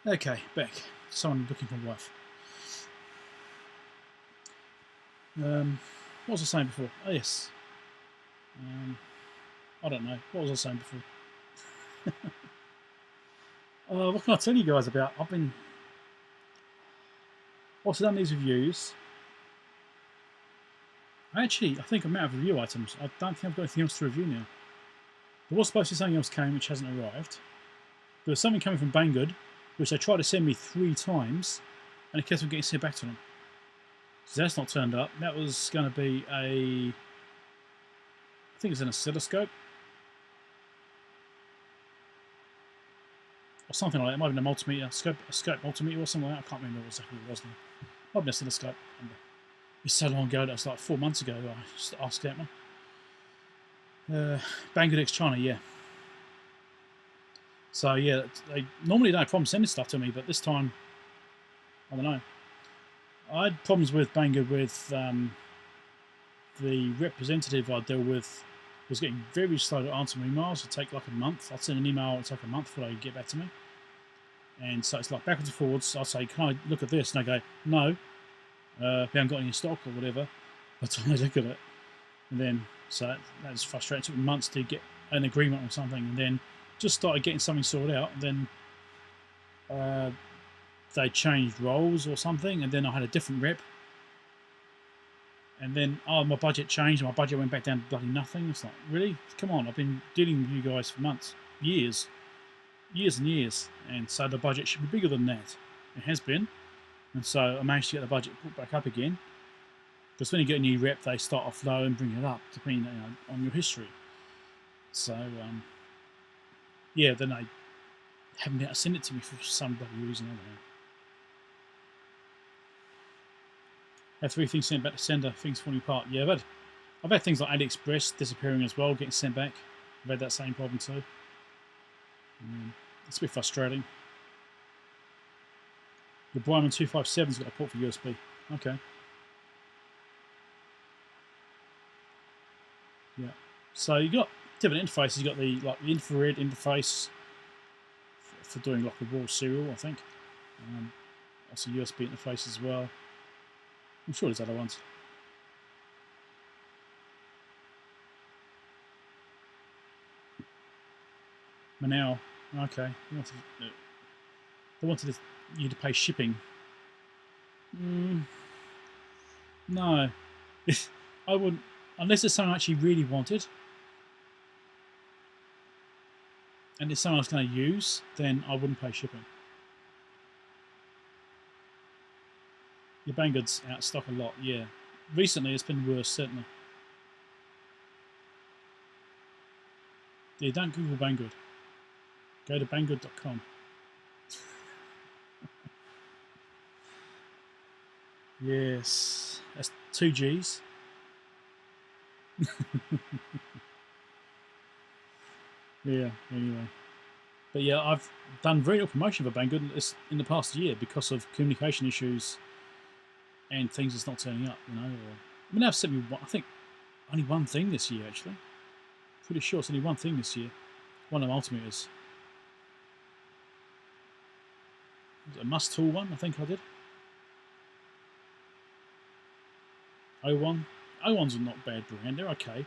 Okay, back. Someone looking for a wife. What was I saying before? Oh, yes. I don't know. What was I saying before? What can I tell you guys about? Whilst I've done these reviews, I think I'm out of review items. I don't think I've got anything else to review now. There was supposed to be something else came which hasn't arrived. There was something coming from Banggood, which they tried to send me 3 times, and it kept on getting sent back to them. So that's not turned up. That was going to be I think it's an oscilloscope. Or something like that. It might have been a multimeter, a scope multimeter or something like that. I can't remember exactly what it was now. Might have been an oscilloscope. It's so long ago, that was like 4 months ago I just asked that one. Banggood X China, yeah. So yeah, they normally don't have problems sending stuff to me, but this time, I don't know. I had problems with Banggood with the representative I deal with was getting very slow to answer my emails. It'd take like a month. I'd send an email, it'd take a month before they'd get back to me. And so it's like backwards and forwards. I'll say, can I look at this? And they go, no, we haven't got any stock or whatever. By the time they look at it. And then, so that's frustrating. It took months to get an agreement on something, and then just started getting something sorted out, and then they changed roles or something, and then I had a different rep, and then my budget changed, and my budget went back down to bloody nothing. It's like, really? Come on, I've been dealing with you guys for months, years and years, and so the budget should be bigger than that. It has been, and so I managed to get the budget put back up again. Because when you get a new rep, they start off low and bring it up, depending on your history. So, yeah, then they haven't been able to send it to me for some bloody reason. I don't know. Have 3 things sent back to sender, things falling apart. Yeah, I've had things like AliExpress disappearing as well, getting sent back. I've had that same problem too. It's a bit frustrating. The Bryman 257's got a port for USB. Okay. Yeah. So you got different interfaces. You got the the infrared interface for doing like a raw serial, I think. Also USB interface as well. I'm sure there's other ones. Manau. Okay. They wanted you to pay shipping. No. I wouldn't, unless it's something I actually really wanted and it's something I was going to use, then I wouldn't pay shipping. Your Banggood's out of stock a lot, yeah. Recently it's been worse, certainly. Yeah, don't Google Banggood. Go to banggood.com. Yes, that's 2 G's. Yeah, anyway. But yeah, I've done very little promotion for Banggood in the past year because of communication issues and things that's not turning up, you know. I mean, they've sent me, I think, only one thing this year, actually. Pretty sure it's only one thing this year. One of the Multimeters. A Must Tool one, I think I did. 01. 01's are not a bad brand, they're okay.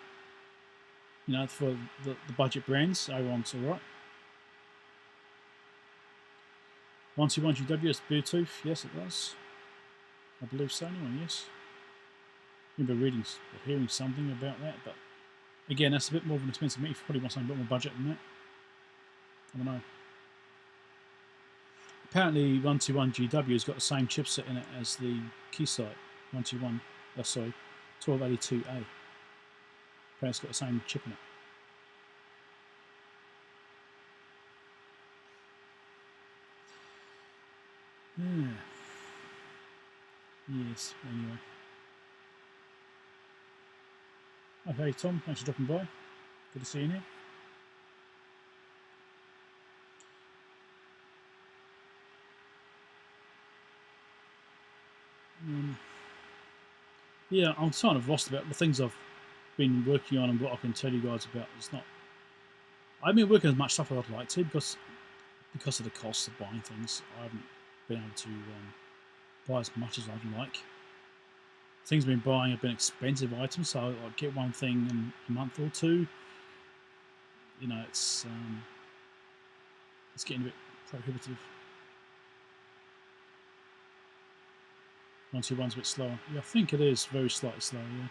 You know, for the budget brands, 01's alright. 121GW is Bluetooth, yes it does. I believe so anyway, yes. I remember reading or hearing something about that, but again, that's a bit more of an expensive meter. You probably want something a bit more budget than that. I don't know. Apparently 121GW has got the same chipset in it as the Keysight 1282A. Apparently it's got the same chip in it. Yeah. Yes, anyway. Okay, Tom, thanks for dropping by. Good to see you here. Yeah, I'm kind of lost about the things I've been working on and what I can tell you guys about. It's not. I haven't been working as much stuff as I'd like to because of the cost of buying things. I haven't been able to buy as much as I'd like. Things I've been buying have been expensive items, so I get one thing in a month or two. You know, it's getting a bit prohibitive. 121's a bit slower. Yeah, I think it is very slightly slower, yeah.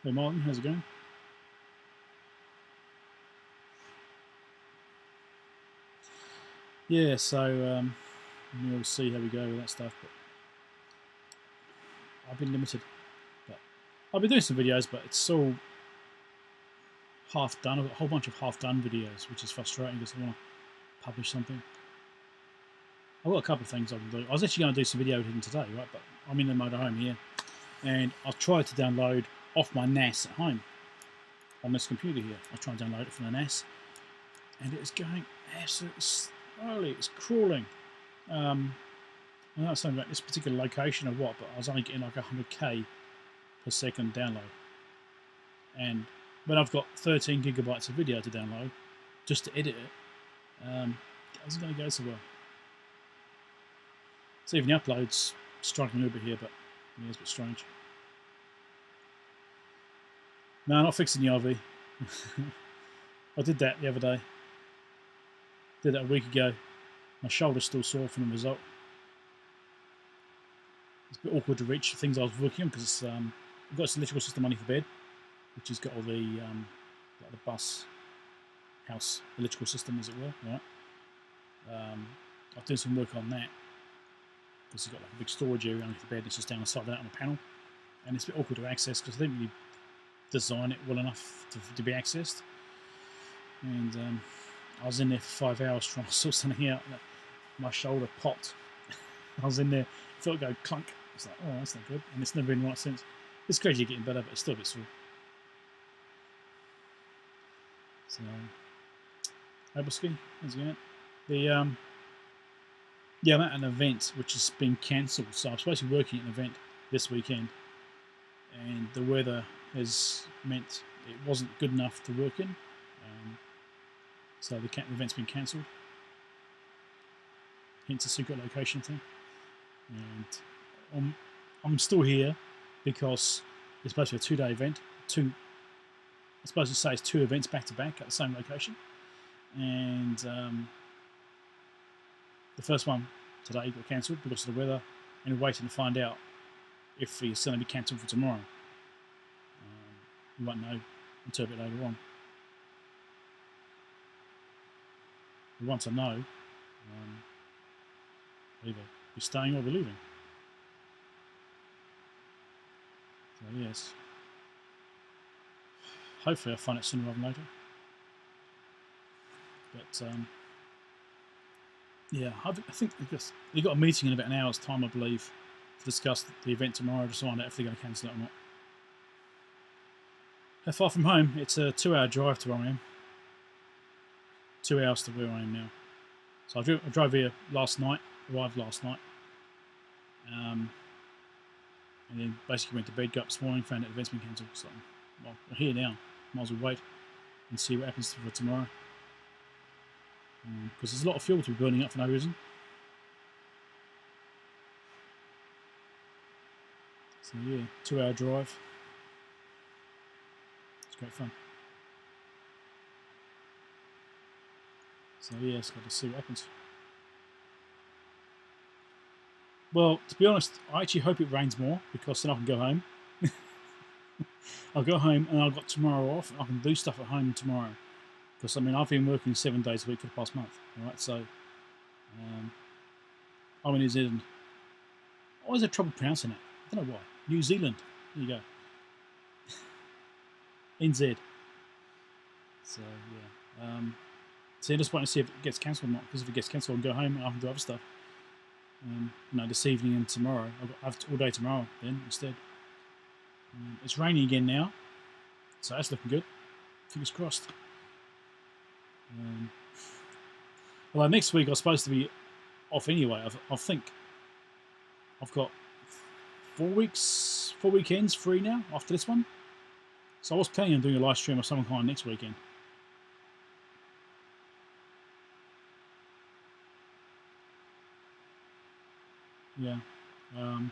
Hey Martin, how's it going? Yeah, so we'll see how we go with that stuff, but I've been limited. But I've been doing some videos, but it's all half done. I've got a whole bunch of half done videos, which is frustrating because I want to publish something. I've got a couple of things I can do. I was actually going to do some video editing today, right? But I'm in the motorhome here, and I've tried to download off my NAS at home on this computer here. I'll try and download it from the NAS, and it's going absolutely slowly. It's crawling. I don't know something about this particular location or what, but I was only getting like 100k per second download. And when I've got 13 gigabytes of video to download, just to edit it, it isn't going to go so well. So even the upload's struggling a little bit here, but yeah, it's a bit strange. No, not fixing the RV. I did that the other day. Did that a week ago. My shoulder's still sore from the result. It's a bit awkward to reach the things I was working on because I've got this electrical system underneath the bed, which has got all the like the bus house electrical system, as it were. Right. I've done some work on that because it's got like a big storage area underneath the bed. It's just down the side of that on a panel, and it's a bit awkward to access because I didn't really design it well enough to be accessed. And I was in there for 5 hours trying to sort something out. My shoulder popped. I was in there, felt it go clunk. It's like, oh, that's not good. And it's never been right since. It's gradually getting better, but it's still a bit sore. So, Abelski, how's it going? Yeah, I'm at an event which has been cancelled. So I'm supposed to be working at an event this weekend, and the weather has meant it wasn't good enough to work in. So the event's been cancelled. Hence the secret location thing. And I'm still here because it's supposed to be a 2-day event. I'm supposed to say it's 2 events back to back at the same location. And the first one today got cancelled because of the weather, and we're waiting to find out if it's going to be cancelled for tomorrow. We won't know until a bit later on. But once I know, I'll either be staying or be leaving. So yes, hopefully I'll find it sooner rather than later. But yeah, I think they've got a meeting in about an hour's time, I believe, to discuss the event tomorrow, to find out if they're going to cancel it or not. How far from home? It's a 2-hour drive to where I am. 2 hours to where I am now. So I drove here last night, arrived last night, and then basically went to bed, got up this morning, found out the event's been cancelled. So, well, we're here now. Might as well wait and see what happens for tomorrow. Because there's a lot of fuel to be burning up for no reason. So yeah, 2-hour drive. It's great fun. So yeah, it's got to see what happens. Well, to be honest, I actually hope it rains more, because then I can go home. I'll go home and I've got tomorrow off. I can do stuff at home tomorrow. Because, I mean, I've been working 7 days a week for the past month. Alright, so I'm in New Zealand. I always have trouble pronouncing it. I don't know why. New Zealand. There you go. NZ. So, yeah. So I'm just waiting to see if it gets cancelled or not. Because if it gets cancelled, I can go home and I can do other stuff. You know, this evening and tomorrow. I've got all day tomorrow then instead. It's raining again now. So that's looking good. Fingers crossed. Well, next week I'm supposed to be off anyway. I think I've got 4 weekends free now after this one. So I was planning on doing a live stream of some kind next weekend. Yeah.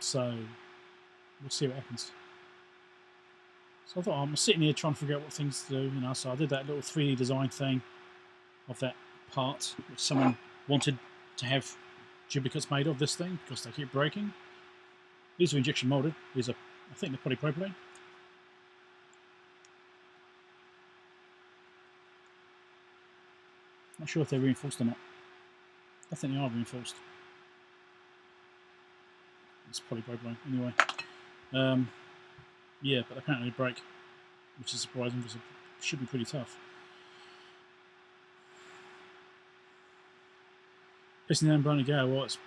So we'll see what happens. So I thought I'm sitting here trying to figure out what things to do, you know. So I did that little 3D design thing of that part, which someone wanted to have duplicates made of this thing because they keep breaking. These are injection molded. These are, I think they're polypropylene. Not sure if they're reinforced or not. I think they are reinforced. It's polypropylene anyway. Yeah, but apparently they break, which is surprising because it should be pretty tough. Pissing down Brony Gale. Well, it's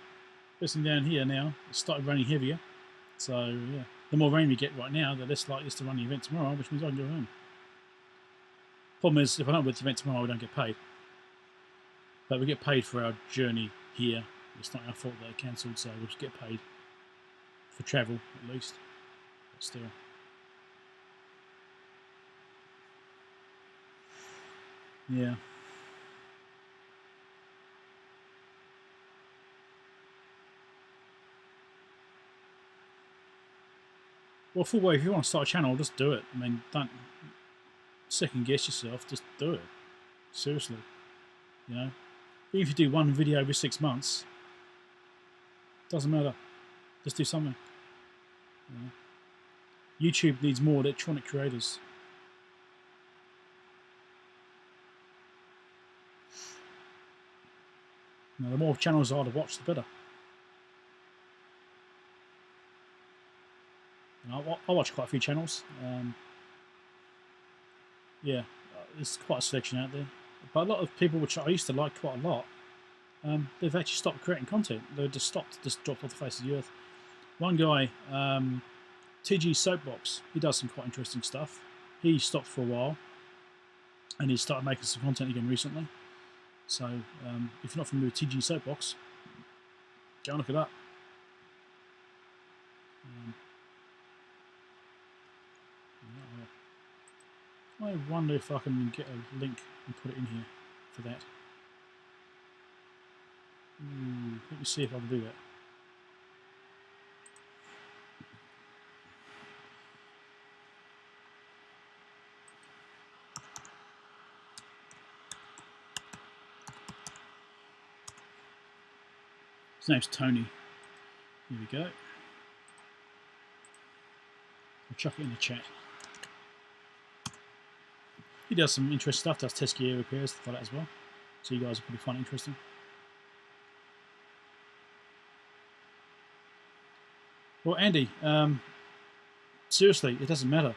pissing down here now. It's started raining heavier. So, yeah. The more rain we get right now, the less likely it is to run the event tomorrow, which means I can go home. Problem is, if I don't go to the event tomorrow, we don't get paid. But we get paid for our journey here. It's not our fault that they cancelled, so we'll just get paid for travel, at least. But still. Yeah. Well, full way, if you want to start a channel, just do it. I mean, don't second guess yourself, just do it. Seriously. You know? Even if you do one video every 6 months, doesn't matter. Just do something. You know? YouTube needs more electronic creators. You know, the more channels are to watch, the better. You know, I watch quite a few channels. Yeah, there's quite a selection out there. But a lot of people, which I used to like quite a lot, they've actually stopped creating content. They've just dropped off the face of the earth. One guy, TG Soapbox, he does some quite interesting stuff. He stopped for a while, and he started making some content again recently. So if you're not familiar with TG Soapbox, go and look it up. I wonder if I can get a link and put it in here for that. Let me see if I can do that. His name's Tony. Here we go. I'll chuck it in the chat. He does some interesting stuff, does test gear repairs, stuff like that as well. So you guys will probably find it interesting. Well, Andy, seriously, it doesn't matter.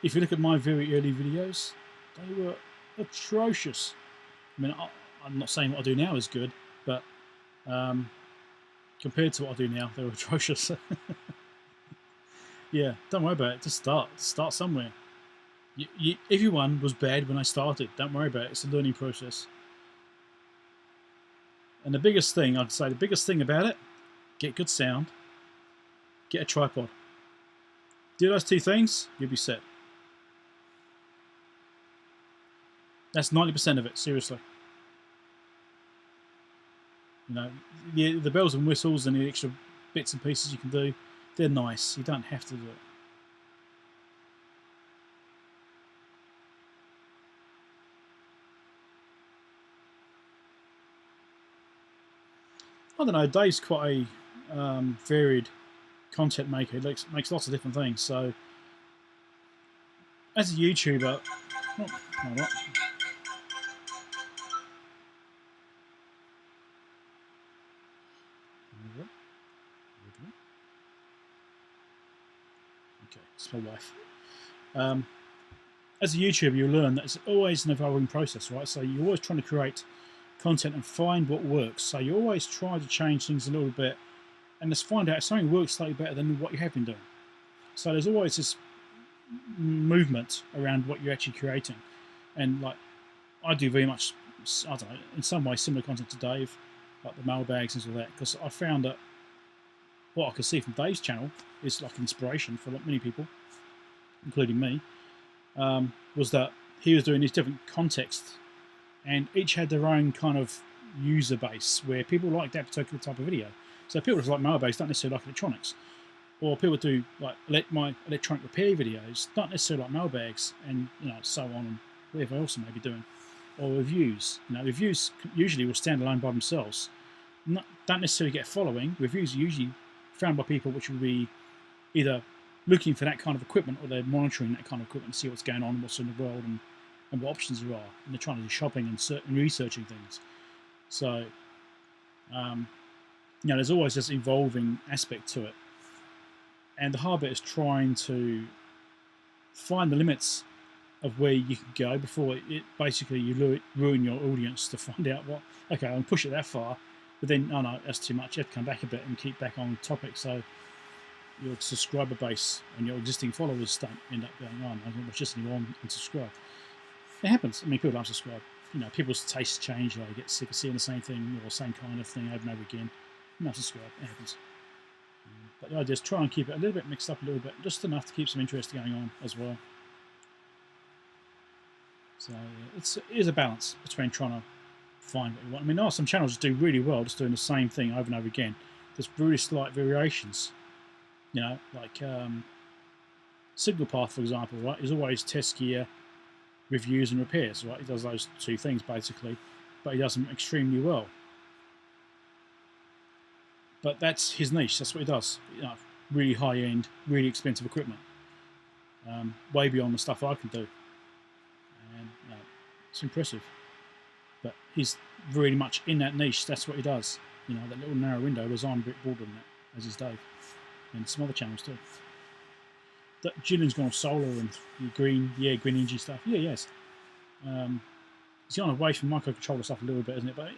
If you look at my very early videos, they were atrocious. I mean, I'm not saying what I do now is good, but compared to what I do now, they were atrocious. Yeah, don't worry about it. Just start somewhere. Everyone was bad when I started. Don't worry about it. It's a learning process. And the biggest thing, I'd say, the biggest thing about it, get good sound, get a tripod. Do those two things, you'll be set. That's 90% of it, seriously. You know, the bells and whistles and the extra bits and pieces you can do, they're nice. You don't have to do it. I don't know, Dave's quite a varied content maker. He makes lots of different things. So, as a YouTuber, okay, it's my wife. As a YouTuber, you learn that it's always an evolving process, right? So you're always trying to create content and find what works. So you always try to change things a little bit and just find out if something works slightly better than what you have been doing. So there's always this movement around what you're actually creating. And like, I do very much, I don't know, in some way similar content to Dave, like the mailbags and all that, because I found that what I could see from Dave's channel is like inspiration for many people, including me, was that he was doing these different contexts and each had their own kind of user base where people like that particular type of video. So people just like mailbags don't necessarily like electronics, or people do like my electronic repair videos don't necessarily like mailbags, and so on and whatever else I may be doing, or reviews. Reviews usually will stand alone by themselves. Don't necessarily get a following. Reviews are usually found by people which will be either looking for that kind of equipment or they're monitoring that kind of equipment to see what's going on, what's in the world, and what options there are, and they're trying to do shopping and researching things. So, there's always this evolving aspect to it, and the hard bit is trying to find the limits of where you can go before it basically you ruin your audience to find out what. Okay, I'll push it that far, but then no, that's too much. You have to come back a bit and keep back on topic. So your subscriber base and your existing followers don't end up going on. I don't watch this anymore and subscribe. It happens. I mean, people don't subscribe. People's tastes change. They get sick of seeing the same thing or same kind of thing over and over again. Not subscribe. It happens. But the idea is try and keep it a little bit mixed up a little bit, just enough to keep some interest going on as well. So it is a balance between trying to find what you want. I mean, there are some channels that do really well just doing the same thing over and over again. There's really slight variations. Like Signal Path, for example, right, is always test gear, reviews and repairs, right? He does those two things basically, but he does them extremely well. But that's his niche. That's what he does. Really high-end, really expensive equipment, way beyond the stuff I can do, and it's impressive. But he's very much in that niche. That's what he does. That little narrow window was on a bit broader than that, as is Dave, and some other channels too. Gillian's gone solar and green energy stuff. Yes. He's gone away from microcontroller stuff a little bit, isn't it? But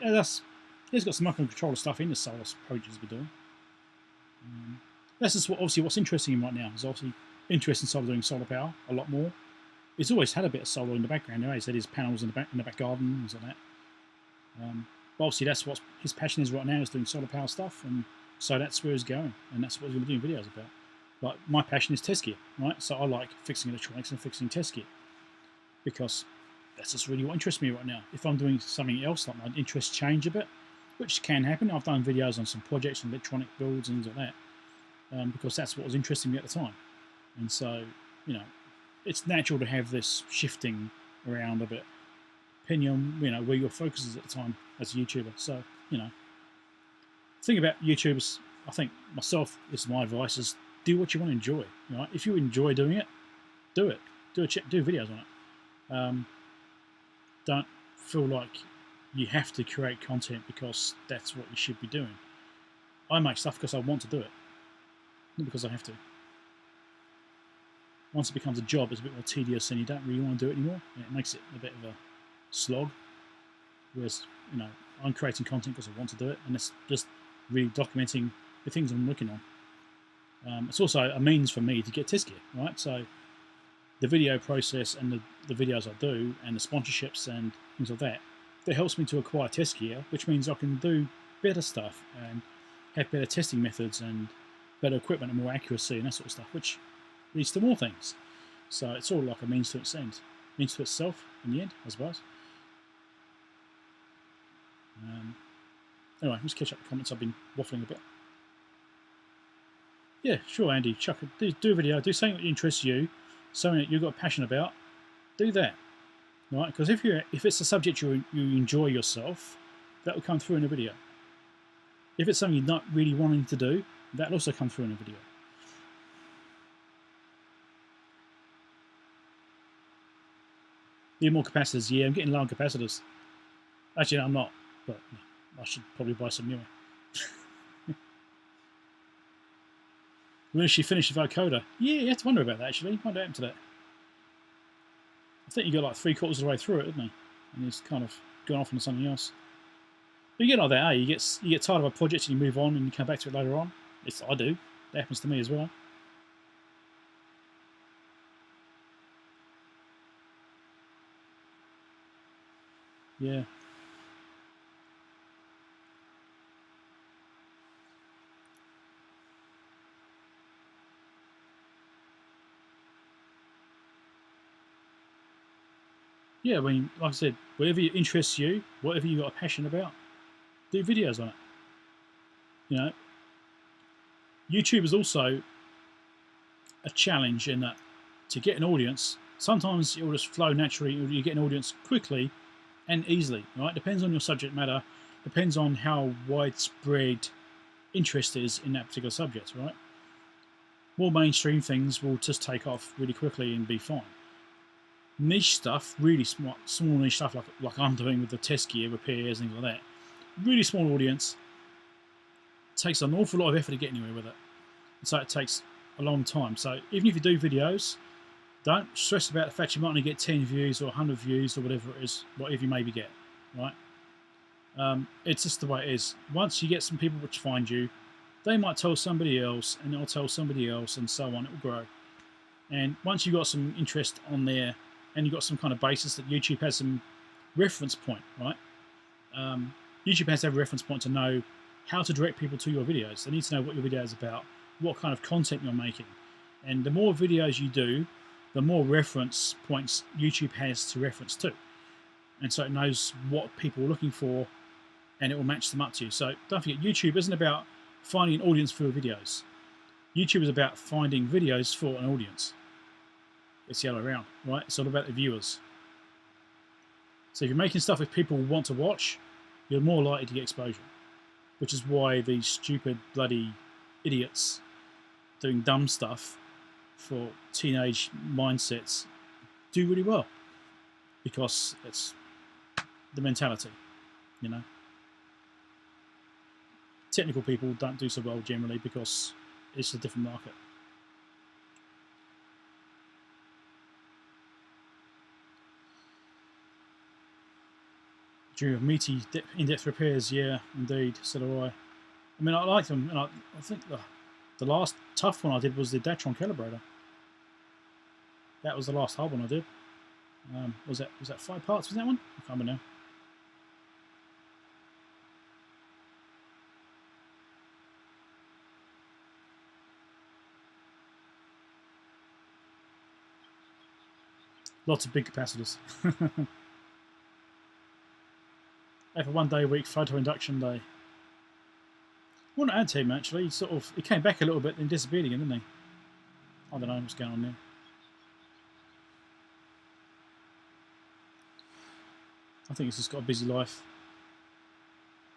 he's got some microcontroller stuff in the solar projects we're doing. That's just obviously what's interesting right now. Is obviously interest in doing solar power a lot more. He's always had a bit of solar in the background. Anyway, he's had his panels in the back garden, things like that. But obviously, that's what his passion is right now, is doing solar power stuff, and so that's where he's going, and that's what he's going to be doing videos about. Like, my passion is test gear, right? So I like fixing electronics and fixing test gear, because that's just really what interests me right now. If I'm doing something else, like my interests change a bit, which can happen. I've done videos on some projects and electronic builds and things like that, because that's what was interesting me at the time. And so, you know, it's natural to have this shifting around a bit, depending on, you know, where your focus is at the time as a YouTuber. So, you know, the thing about YouTubers, I think myself, this is my advice, is do what you want to enjoy. Right? If you enjoy doing it, do it. Do videos on it. Don't feel like you have to create content because that's what you should be doing. I make stuff because I want to do it, not because I have to. Once it becomes a job, it's a bit more tedious and you don't really want to do it anymore. And it makes it a bit of a slog. Whereas, you know, I'm creating content because I want to do it, and it's just really documenting the things I'm working on. It's also a means for me to get test gear, right? So the video process and the videos I do and the sponsorships and things like that, that helps me to acquire test gear, which means I can do better stuff and have better testing methods and better equipment and more accuracy and that sort of stuff, which leads to more things. So it's all like a means to its end, means to itself in the end, I suppose. Anyway, let's catch up the comments. I've been waffling a bit. Yeah, sure, Andy. Chuck it. Do a video. Do something that interests you, something that you've got a passion about. Do that, right? Because if it's a subject you enjoy yourself, that will come through in a video. If it's something you're not really wanting to do, that will also come through in a video. Need more capacitors? Yeah, I'm getting low on capacitors. Actually, no, I'm not, but I should probably buy some newer. When she finished the vocoder? Yeah, you have to wonder about that, actually. What happened to that? I think you got like 3/4 of the way through it, didn't he? And he's kind of gone off into something else. But you get like that, eh? You get tired of a project and you move on and you come back to it later on. I do. That happens to me as well. Yeah. Yeah, I mean, like I said, whatever interests you, whatever you got a passion about, do videos on it. You know, YouTube is also a challenge in that to get an audience, sometimes it will just flow naturally. You get an audience quickly and easily, right? Depends on your subject matter, depends on how widespread interest is in that particular subject, right? More mainstream things will just take off really quickly and be fine. Niche stuff, really small niche stuff like I'm doing with the test gear repairs and things like that, really small audience, takes an awful lot of effort to get anywhere with it. So it takes a long time. So even if you do videos, don't stress about the fact you might only get 10 views or 100 views or whatever it is, whatever you maybe get, right? It's just the way it is. Once you get some people which find you, they might tell somebody else, and they'll tell somebody else, and so on. It will grow. And once you've got some interest on there, and you've got some kind of basis that YouTube has some reference point, right? YouTube has to have a reference point to know how to direct people to your videos. They need to know what your video is about, what kind of content you're making. And the more videos you do, the more reference points YouTube has to reference to. And so it knows what people are looking for, and it will match them up to you. So don't forget, YouTube isn't about finding an audience for your videos. YouTube is about finding videos for an audience. It's the other way around, right? It's all about the viewers. So if you're making stuff that people want to watch, you're more likely to get exposure. Which is why these stupid bloody idiots doing dumb stuff for teenage mindsets do really well. Because it's the mentality, you know. Technical people don't do so well generally because it's a different market. Dream of meaty in-depth repairs, yeah, indeed, so do I. I mean, I like them, and I think The last tough one I did was the Datron calibrator. That was the last hard one I did. Was that 5 parts? Was that one? I can't remember now. Lots of big capacitors. Have a 1 day a week photo induction day. I want to add to him actually. He came back a little bit and disappeared again, didn't he? I don't know what's going on there. I think he's just got a busy life.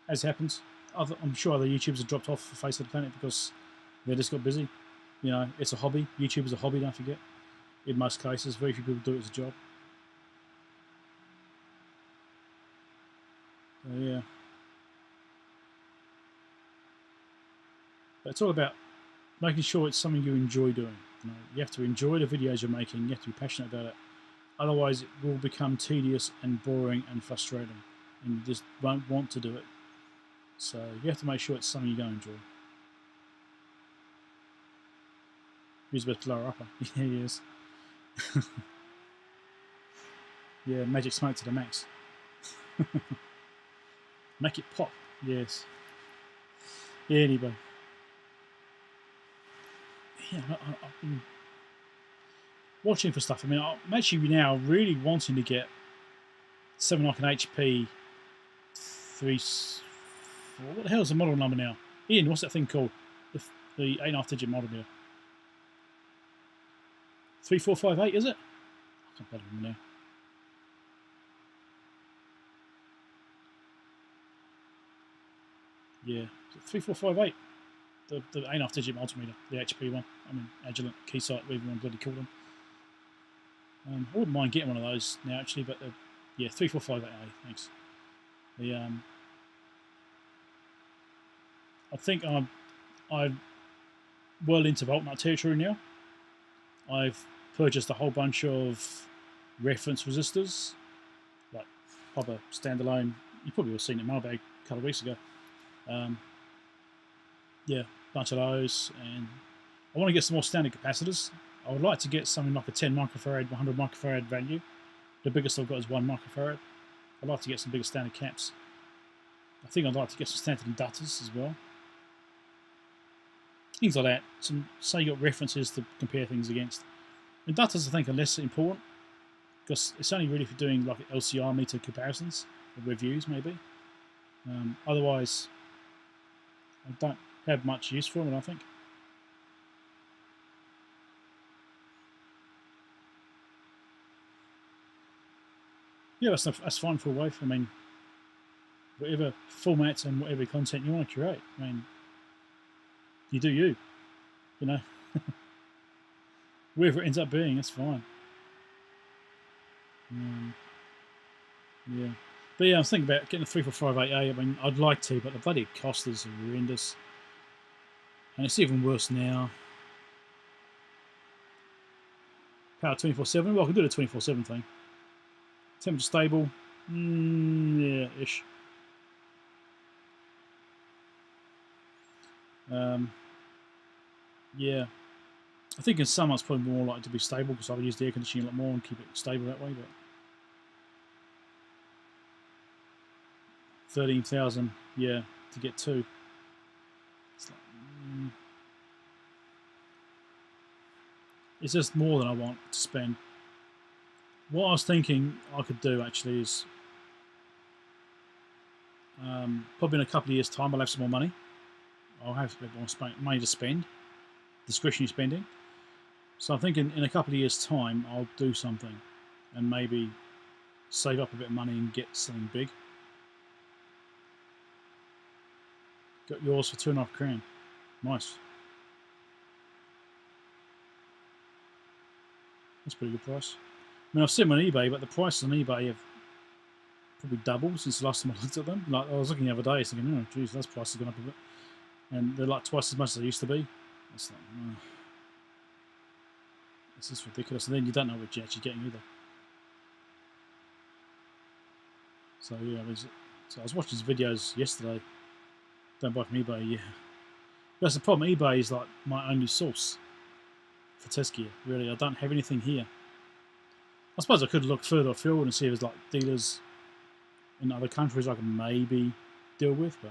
As happens. I'm sure other YouTubers have dropped off the face of the planet because they just got busy. You know, it's a hobby. YouTube is a hobby, don't forget. In most cases, very few people do it as a job. So, yeah. But it's all about making sure it's something you enjoy doing. You know, you have to enjoy the videos you're making. You have to be passionate about it. Otherwise, it will become tedious and boring and frustrating, and you just won't want to do it. So you have to make sure it's something you're going to enjoy. He's a bit lower upper. Yeah, he is. Yeah, magic smoke to the max. Make it pop. Yes. Yeah, anyway. Yeah, I've been watching for stuff. I mean, I'm actually now really wanting to get something like an HP 3. What the hell is the model number now? Ian, what's that thing called? The 8.5 digit model here. 3458, is it? I can't remember now. Yeah, 3458. The 8.5 digit multimeter, the HP one. I mean, Agilent, Keysight, whatever you want to bloody call them. I wouldn't mind getting one of those now, actually, but yeah, 3458A, thanks. I think I'm well into Voltnut territory now. I've purchased a whole bunch of reference resistors, like proper standalone. You probably have seen it in my bag a couple of weeks ago. Yeah, bunch of those, and I want to get some more standard capacitors. I would like to get something like a 10 microfarad, 100 microfarad value. The biggest I've got is 1 microfarad. I'd like to get some bigger standard caps. I think I'd like to get some standard inductors as well. Things like that. Say you got references to compare things against. Inductors I think are less important because it's only really for doing like LCR meter comparisons or reviews maybe. Otherwise, I don't have much use for them, I think. Yeah, that's fine for a wave. I mean, whatever formats and whatever content you want to curate. I mean, you do you. You know, wherever it ends up being, that's fine. Yeah, but yeah, I was thinking about getting a 3458A. I mean, I'd like to, but the bloody cost is horrendous, and it's even worse now. Power 24/7. Well, I can do the 24/7 thing. Temperature stable. Yeah, ish. Yeah, I think in summer it's probably more likely to be stable because I'll use the air conditioning a lot more and keep it stable that way. But 13,000, yeah, to get 2. It's like, it's just more than I want to spend. What I was thinking I could do actually is probably in a couple of years' time I'll have some more money. I'll have a bit more money to spend, discretionary spending. So I'm thinking in a couple of years' time I'll do something and maybe save up a bit of money and get something big. Got yours for £2.5 grand. Nice. That's a pretty good price. I mean, I've seen them on eBay, but the prices on eBay have probably doubled since the last time I looked at them. Like I was looking the other day, thinking, oh, geez, those prices have gone up a bit, and they're like twice as much as they used to be. It's like, oh, this is ridiculous. And then you don't know what you're actually getting either. So yeah, so I was watching his videos yesterday. Don't buy from eBay, yeah. That's the problem. eBay is like my only source for test gear. Really, I don't have anything here. I suppose I could look further afield and see if there's like dealers in other countries I can maybe deal with, but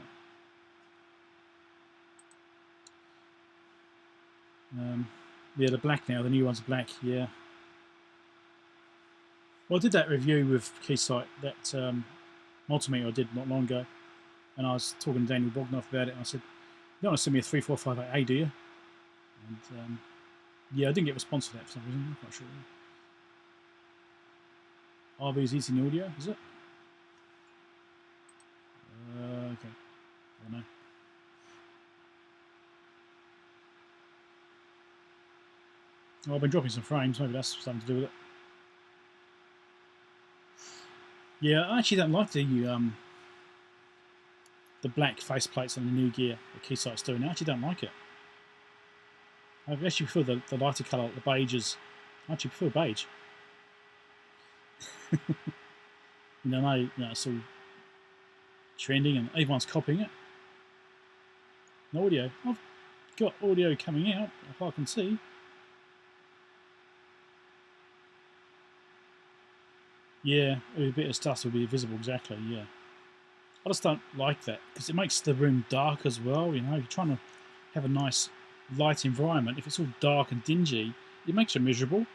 yeah, the black now. The new one's black. Yeah. Well, I did that review with Keysight, that multimeter I did not long ago, and I was talking to Daniel Bognoff about it, and I said, "You don't want to send me a 3458A, do you?" And yeah, I didn't get a response to that for some reason. I'm not sure. RV's eating audio, is it? Okay. I don't know. Well, I've been dropping some frames. Maybe that's something to do with it. Yeah, I actually don't like the black faceplates on the new gear that Keysight's doing. I actually don't like it. I actually prefer the lighter colour, the beiges. I actually prefer beige. You know, it's all trending and everyone's copying it. No audio. I've got audio coming out, if I can see. Yeah, a bit of stuff will be visible, exactly, yeah. I just don't like that, because it makes the room dark as well, you know. If you're trying to have a nice light environment, if it's all dark and dingy, it makes you miserable,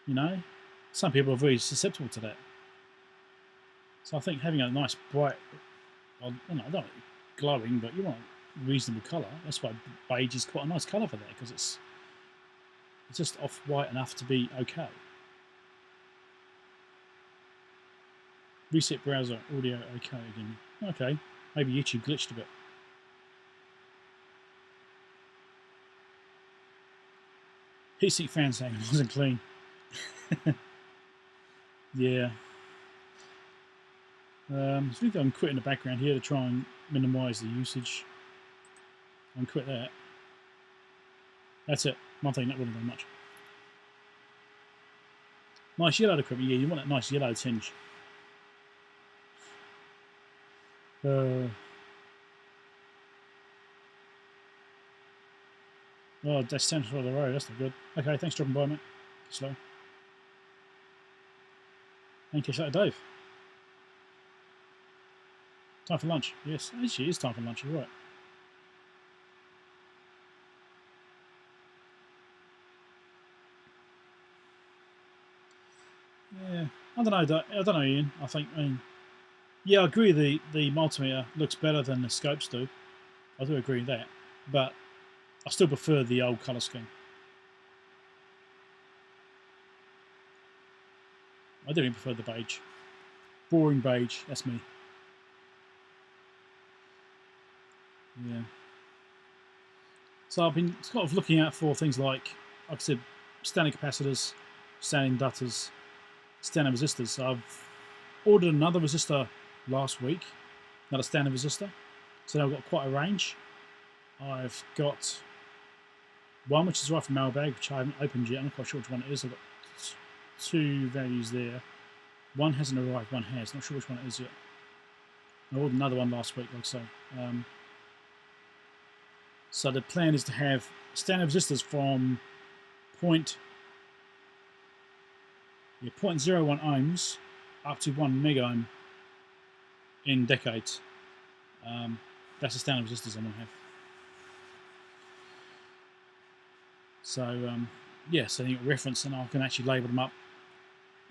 you know. Some people are very susceptible to that. So I think having a nice bright, I don't glowing, but you want a reasonable colour. That's why beige is quite a nice colour for that, because it's just off-white enough to be okay. Reset browser, audio okay again. Okay, maybe YouTube glitched a bit. Heathkit fan saying it wasn't clean. Yeah. I think I can quit in the background here to try and minimise the usage. I can quit that. That's it. One thing, not really very much. Nice yellow equipment. Yeah, you want that nice yellow tinge. Oh, that's 10 for the road. That's not good. Okay, thanks for dropping by, mate. Slow. Thank you, Dave. Time for lunch. Yes, actually, it is time for lunch. You're right. Yeah, I don't know, Ian. I mean, yeah, I agree. The multimeter looks better than the scopes do. I do agree with that, but I still prefer the old colour scheme. I do prefer the beige. Boring beige, that's me. Yeah. So I've been sort of looking out for things like I said, standing capacitors, standing inductors, standing resistors. So I've ordered another resistor last week, another standard resistor. So now I've got quite a range. I've got one which is right from Mailbag, which I haven't opened yet. I'm not quite sure which one it is. I've got two values there. One hasn't arrived, one has. Not sure which one it is yet. I ordered another one last week, like so. So the plan is to have standard resistors from 0.01 ohms up to 1 mega ohm in decades. That's the standard resistors I'm going to have. So yeah, so you get a reference and I can actually label them up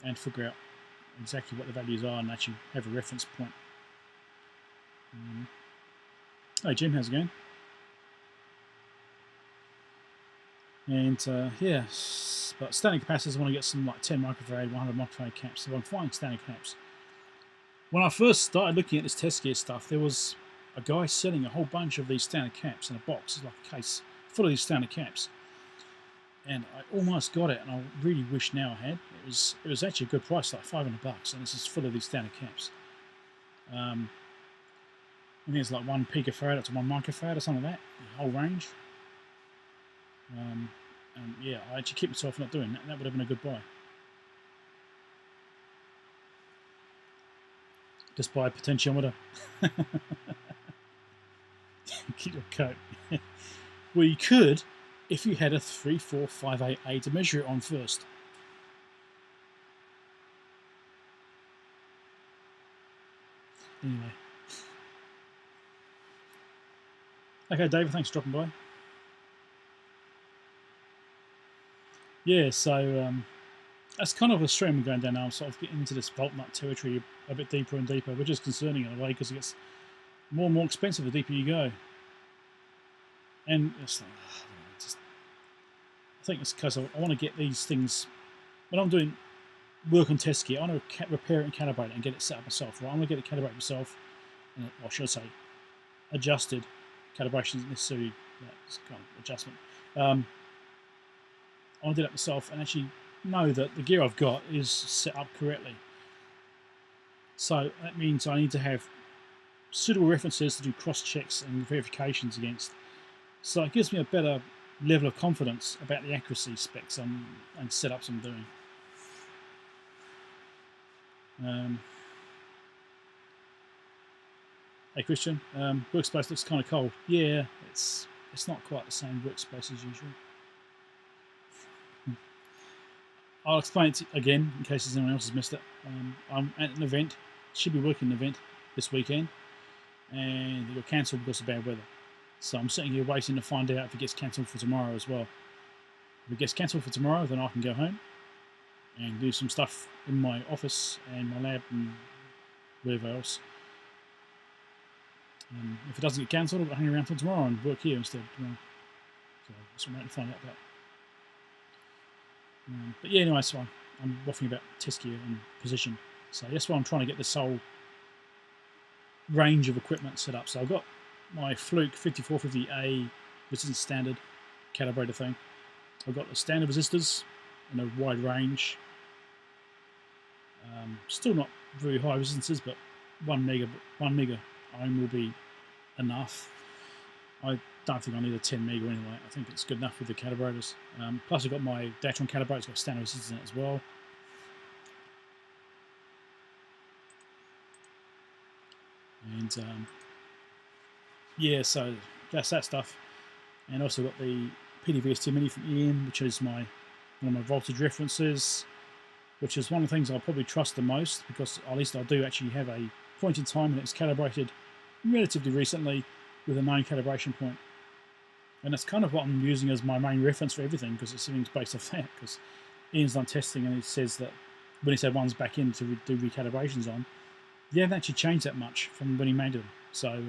and figure out exactly what the values are and actually have a reference point. Hey Jim, how's it going? And yeah, but standard capacitors, I want to get some like 10 microfarad, 100 microfarad caps, so I'm finding standard caps. When I first started looking at this test gear stuff, there was a guy selling a whole bunch of these standard caps in a box. It's like a case full of these standard caps. And I almost got it, and I really wish now I had. It was actually a good price, like $500, and this is full of these standard caps. I think it's like 1 picofarad up to 1 microfarad or something like that, the whole range. And yeah, I actually keep myself not doing that. That would have been a good buy. Just buy a potentiometer. Keep your coat. Well, you could if you had a 3458A to measure it on first. Anyway. Okay, David, thanks for dropping by. Yeah, so that's kind of a stream I'm going down now. I'm sort of getting into this vault nut territory a bit deeper and deeper, which is concerning in a way because it gets more and more expensive the deeper you go. And it's like, I think it's because I want to get these things, when I'm doing work on test gear, I want to repair it and calibrate it and get it set up myself. Right? I want to get it calibrated myself, or should I say, adjusted. Calibration isn't necessarily that kind of adjustment. I want to do that myself and actually know that the gear I've got is set up correctly. So that means I need to have suitable references to do cross checks and verifications against. So it gives me a better level of confidence about the accuracy specs and setups I'm doing. Hey Christian, workspace looks kind of cold. Yeah, it's not quite the same workspace as usual. I'll explain it again in case anyone else has missed it. I'm at an event, should be working an event this weekend, and it got cancelled because of bad weather. So I'm sitting here waiting to find out if it gets cancelled for tomorrow as well. If it gets cancelled for tomorrow, then I can go home and do some stuff in my office and my lab and wherever else. If it doesn't get cancelled, I'll hang around till tomorrow and work here instead. So that's what I'm waiting to find out about. But yeah, anyway, so I'm waffling about test gear and position. So that's why I'm trying to get this whole range of equipment set up. So I've got my Fluke 5450A resistance standard calibrator thing. I've got the standard resistors in a wide range. Still not very high resistances, but 1 mega ohm will be enough. I don't think I need a 10 mega anyway. I think it's good enough with the calibrators. Plus I've got my Datron calibrator, it's got standard resistors in it as well. And yeah, so that's that stuff. And also got the PDVST Mini from Ian, which is one of my voltage references, which is one of the things I'll probably trust the most because at least I do actually have a point in time and it's calibrated relatively recently with a known calibration point. And that's kind of what I'm using as my main reference for everything because everything's based off that. Because Ian's done testing and he says that when he said one's back in to do recalibrations on, they haven't actually changed that much from when he made them. So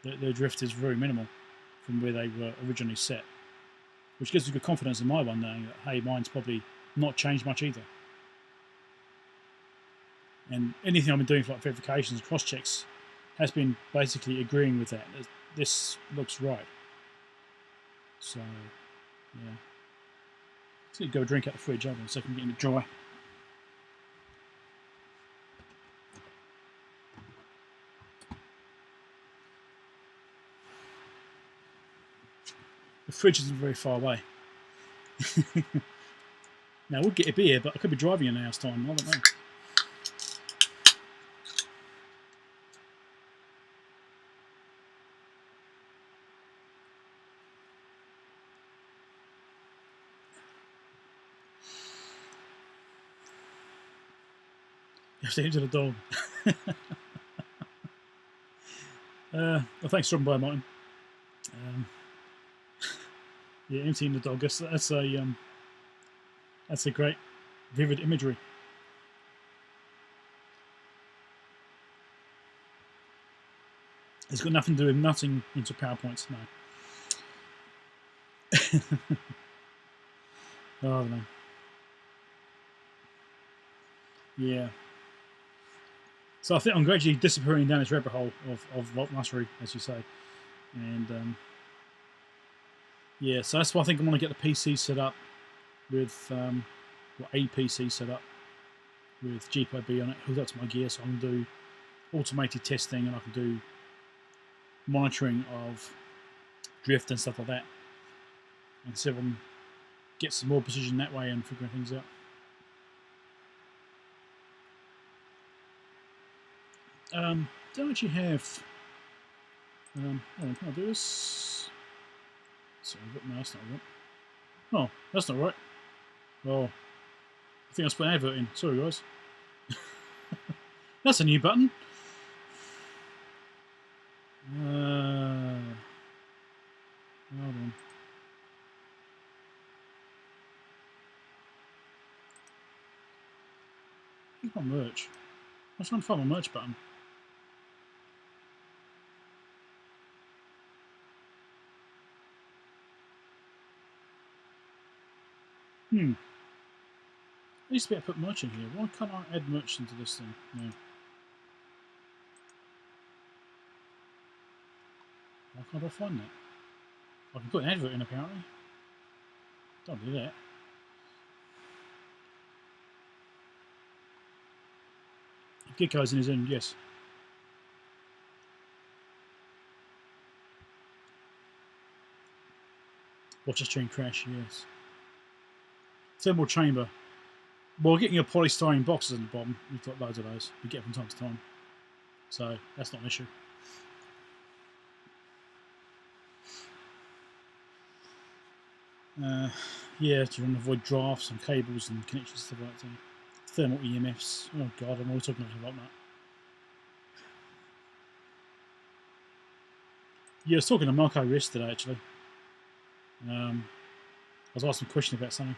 the drift is very minimal from where they were originally set, which gives me good confidence in my one knowing that, hey, mine's probably not changed much either. And anything I've been doing for like verifications and cross checks has been basically agreeing with that. This looks right. So, yeah. Let's go drink out the fridge. Hold on a second, getting it dry. The fridge isn't very far away. Now, I would get a beer, but I could be driving in an hour's time. I don't know. You have to hit to the dog. Well, thanks for dropping by, Martin. Yeah, emptying the dog. That's a great, vivid imagery. It's got nothing to do with nutting into PowerPoints, no. Oh, I don't know. Yeah. So I think I'm gradually disappearing down this rabbit hole of vault nuttery, as you say. And yeah, so that's why I think I want to get the PC set up with, or a PC set up with GPIB on it, hooked up to my gear, so I can do automated testing and I can do monitoring of drift and stuff like that, and see if I can get some more precision that way and figuring things out. Don't actually have Hold on, can I do this? Sorry, no, that's not right. Oh, that's not right. Oh, I think I put an advert in. Sorry, guys. That's a new button. Hold on. Where's my merch? I'm trying to find my merch button. I used to be able to put merch in here. Why can't I add merch into this thing? No. Why can't I find that? I can put an advert in apparently. Don't do that. Gecko's in his end, yes. Watch a stream crash, yes. Thermal chamber. Well, getting your polystyrene boxes in the bottom, we've got loads of those. We get from time to time. So that's not an issue. Yeah, to avoid drafts and cables and connections and stuff like that. Thermal EMFs. Oh god, I'm always talking about that. Yeah, I was talking to Marco yesterday actually. I was asking a question about something.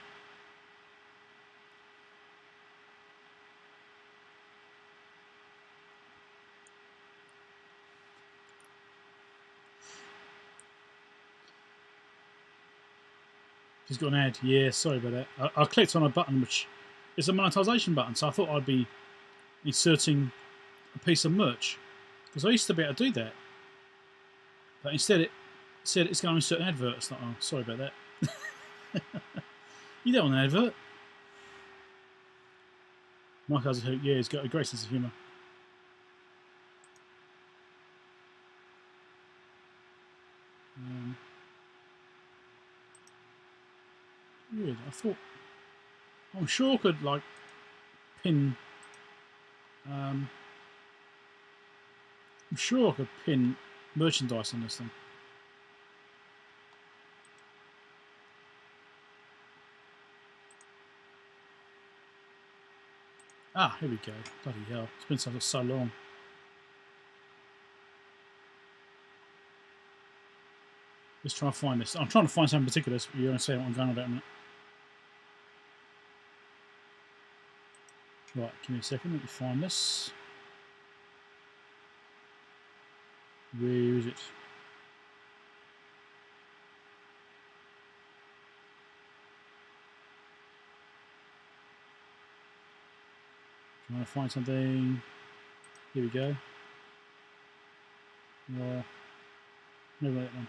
He's got an ad. Yeah, sorry about that. I clicked on a button which is a monetization button, so I thought I'd be inserting a piece of merch because I used to be able to do that, but instead it said it's going to insert an advert. It's like, oh, sorry about that. You don't want an advert. Marco's a hoot. Yeah, he's got a great sense of humour. Weird. I'm sure I could like pin. I'm sure I could pin merchandise on this thing. Ah, here we go. Bloody hell! It's been so long. Let's try and find this. I'm trying to find something particular. So you're going to see what I'm going about in a minute. Right, give me a second. Let me find this. Where is it? Trying to find something. Here we go. Well, maybe that one.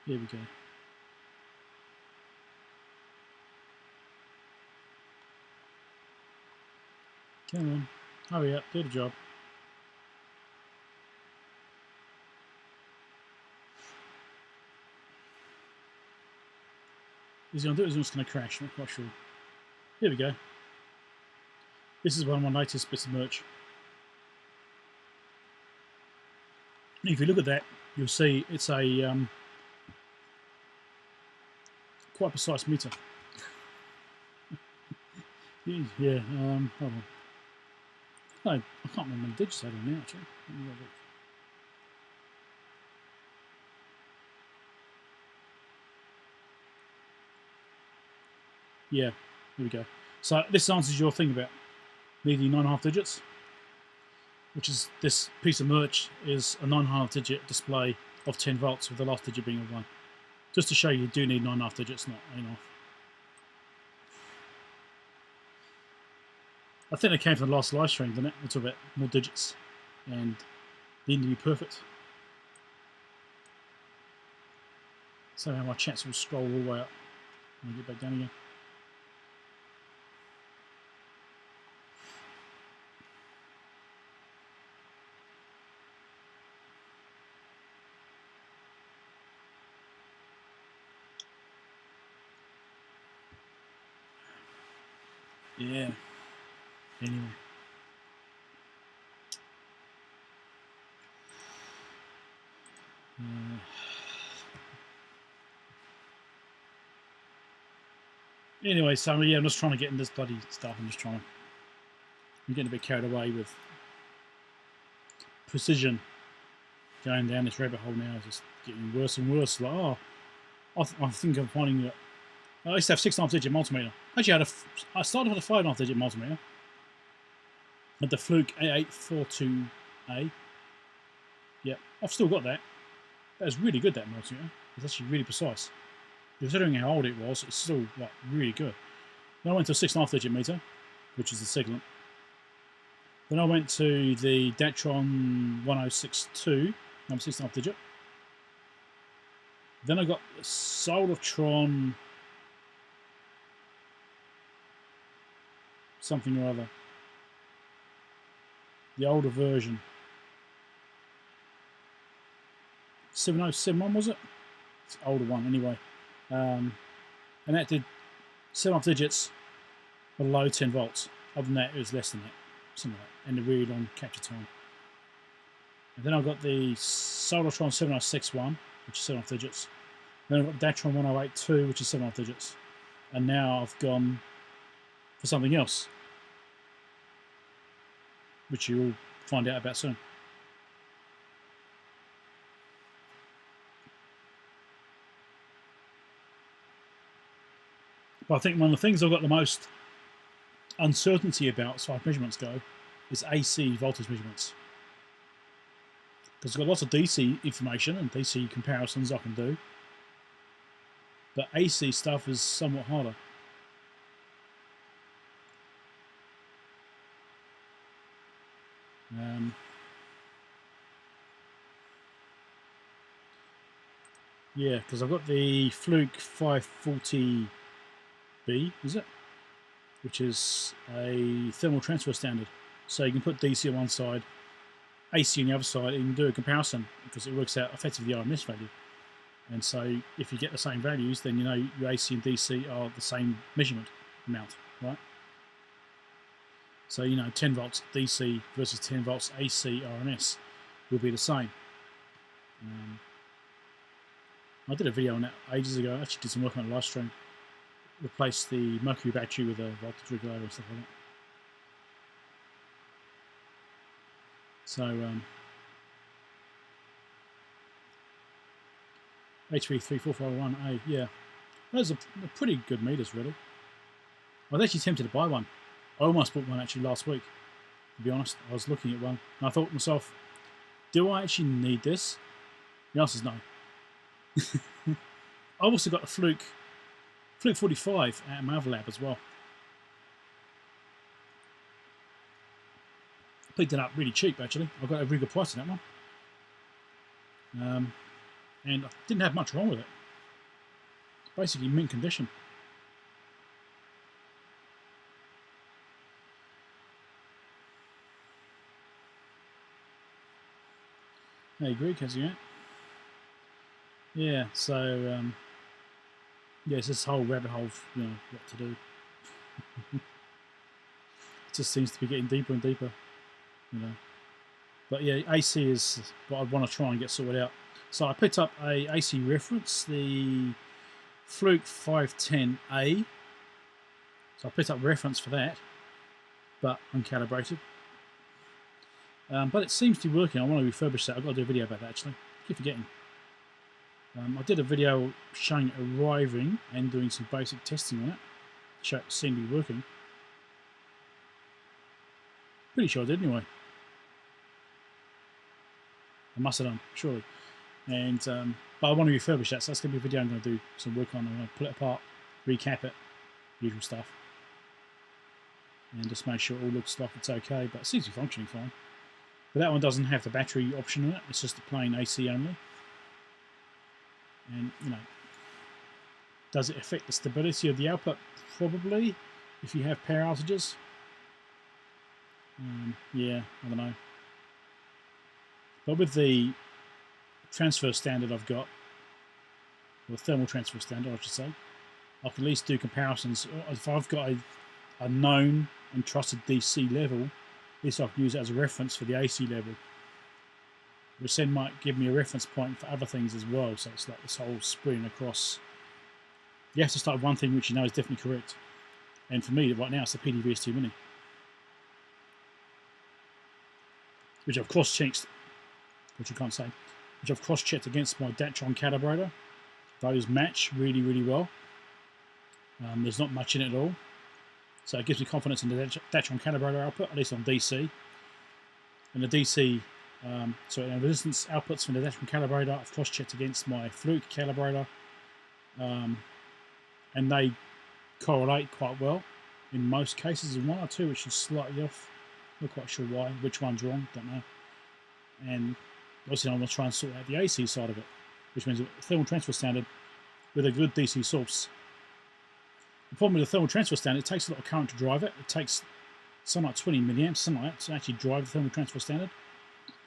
Here we go. Come on, hurry up, do the job. He's going to do it, he's just going to crash, I'm not quite sure. Here we go. This is one of my latest bits of merch. If you look at that, you'll see it's a quite precise meter. Yeah, hold on. No, I can't remember the digits I do now, actually. Yeah, here we go. So this answers your thing about needing 9.5 digits, which is this piece of merch is a 9.5 digit display of 10 volts with the last digit being a 1. Just to show you do need 9.5 digits, not 8.5. I think it came from the last live stream, didn't it? We talked about more digits and they need to be perfect. So how my chats will scroll all the way up and get back down again. Yeah. Anyway. Anyway, so yeah, I'm just trying to get in this bloody stuff. I'm getting a bit carried away with precision. Going down this rabbit hole now is just getting worse and worse. Like, oh, I think I'm finding that I used to have 6.5 digit multimeter. Actually, I started with a 5.5 digit multimeter. Had the Fluke A842A. Yeah, I've still got that. That was really good, that multimeter. It's actually really precise. Considering how old it was, it's still like really good. Then I went to a 6.5 digit meter, which is the Siglent. Then I went to the Datron 1062, number 6.5 digit. Then I got the Soldatron something or other. The older version. 7071 was it? It's the older one anyway. And that did 7.5 digits below 10 volts. Other than that, it was less than that. Something like that. And a really long capture time. And then I got the Soldatron 7061, which is 7.5 digits. Then I've got the Datron 1082, which is 7.5 digits. And now I've gone for something else, which you'll find out about soon. But I think one of the things I've got the most uncertainty about as far as measurements go is AC voltage measurements. Because I've got lots of DC information and DC comparisons I can do. But AC stuff is somewhat harder. Yeah, because I've got the Fluke 540B, is it? Which is a thermal transfer standard. So you can put DC on one side, AC on the other side, and you can do a comparison because it works out effectively the RMS value. And so if you get the same values, then you know your AC and DC are the same measurement amount, right? So, you know, 10 volts DC versus 10 volts AC RMS will be the same. I did a video on that ages ago. I actually did some work on a live stream. Replaced the mercury battery with a voltage regulator and stuff like that. So, HV3451A, yeah. Those are pretty good meters, really. I was actually tempted to buy one. I almost bought one actually last week, to be honest. I was looking at one, and I thought to myself, do I actually need this? The answer is no. I've also got a Fluke 45 at my other lab as well. Picked it up really cheap, actually. I got a really good price on that one. And I didn't have much wrong with it. It's basically mint condition. Hey Greg, how's it going? Yeah, so yeah, it's this whole rabbit hole of, you know, what to do. It just seems to be getting deeper and deeper, you know. But yeah, AC is what I want to try and get sorted out. So I picked up a AC reference, the Fluke 510A. So I picked up reference for that, but uncalibrated. But it seems to be working. I want to refurbish that. I've got to do a video about that actually. I keep forgetting. I did a video showing it arriving and doing some basic testing on it. Show it seemed to be working. Pretty sure I did anyway. I must have done, surely. And but I want to refurbish that, so that's going to be a video I'm going to do some work on. I'm going to pull it apart, recap it, usual stuff, and just make sure it all looks like it's okay. But it seems to be functioning fine. But that one doesn't have the battery option in it. It's just a plain AC only. And, you know, Does it affect the stability of the output? Probably, if you have power outages. Yeah, I don't know. But with the transfer standard I've got, or thermal transfer standard I should say, I can at least do comparisons. If I've got a known and trusted DC level, at least I can use it as a reference for the AC level, which then might give me a reference point for other things as well. So it's like this whole spreading across. You have to start with one thing which you know is definitely correct. And for me, right now, it's the PDVST Mini, which I've cross-checked, which I can't say, which I've cross-checked against my Datron calibrator. Those match really, really well. There's not much in it at all. So it gives me confidence in the Datron calibrator output, at least on DC. And the DC, resistance outputs from the Datron calibrator, I've cross-checked against my Fluke calibrator. And they correlate quite well in most cases. In one or two which is slightly off. Not quite sure why, which one's wrong, don't know. And obviously I'm going to try and sort out the AC side of it, which means a thermal transfer standard with a good DC source. The problem with the thermal transfer standard, it takes a lot of current to drive it. It takes something like 20 milliamps, something like that, to actually drive the thermal transfer standard.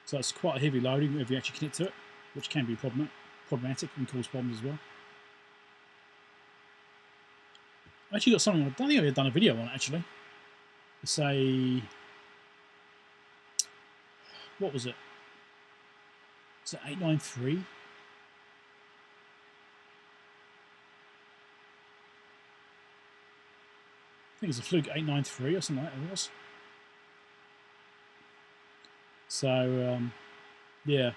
So it's quite a heavy loading if you actually connect to it, which can be problematic and cause problems as well. I actually got something, I don't think I've done a video on it actually. It's a, what was it? Is it 893? I think it's a Fluke 893 or something like that it was. So, yeah.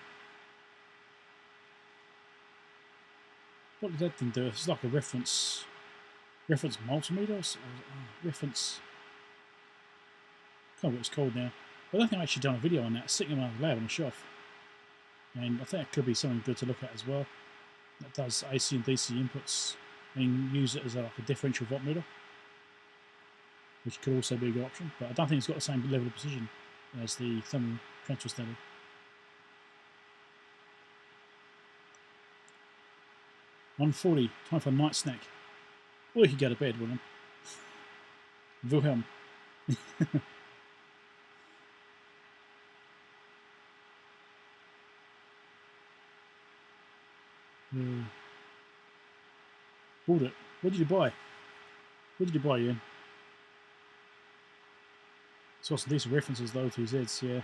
What did that thing do? It's like a reference multimeters? Reference... I can't remember what it's called now. But I don't think I've actually done a video on that. It's sitting on my lab on the shelf. And I think it could be something good to look at as well. That does AC and DC inputs and use it as like a differential voltmeter, which could also be a good option. But I don't think it's got the same level of precision as the thermal transfer standard. $140, time for a night snack. Or you could go to bed, William. Wilhelm. Bought it. What did you buy? What did you buy, Ian? Saw some decent references though to Zs, yeah.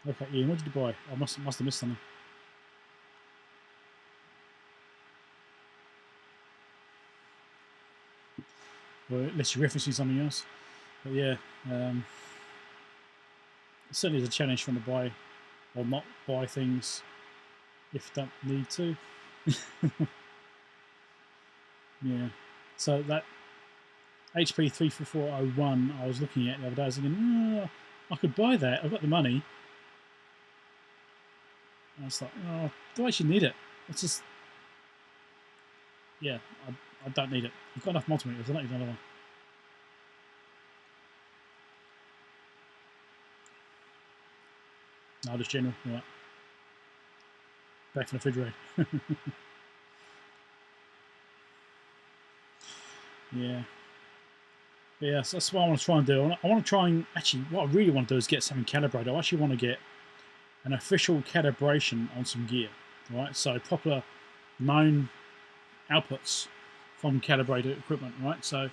Okay, Ian, what did you buy? I must have missed something. Well, unless you're referencing something else. But yeah, it certainly is a challenge trying to buy or not buy things if you don't need to. Yeah, so that HP 34401 I was looking at the other day, I was thinking, oh, I could buy that, I've got the money. And I was like, oh, do I actually need it? It's just, yeah, I don't need it. I've got enough multimeters, I don't need another one. No, just general, right. Back to the refrigerator. Yeah. Yeah, so that's what I want to try and do. I want to try and, actually, what I really want to do is get something calibrated. I actually want to get an official calibration on some gear, right? So proper known outputs from calibrated equipment, right? So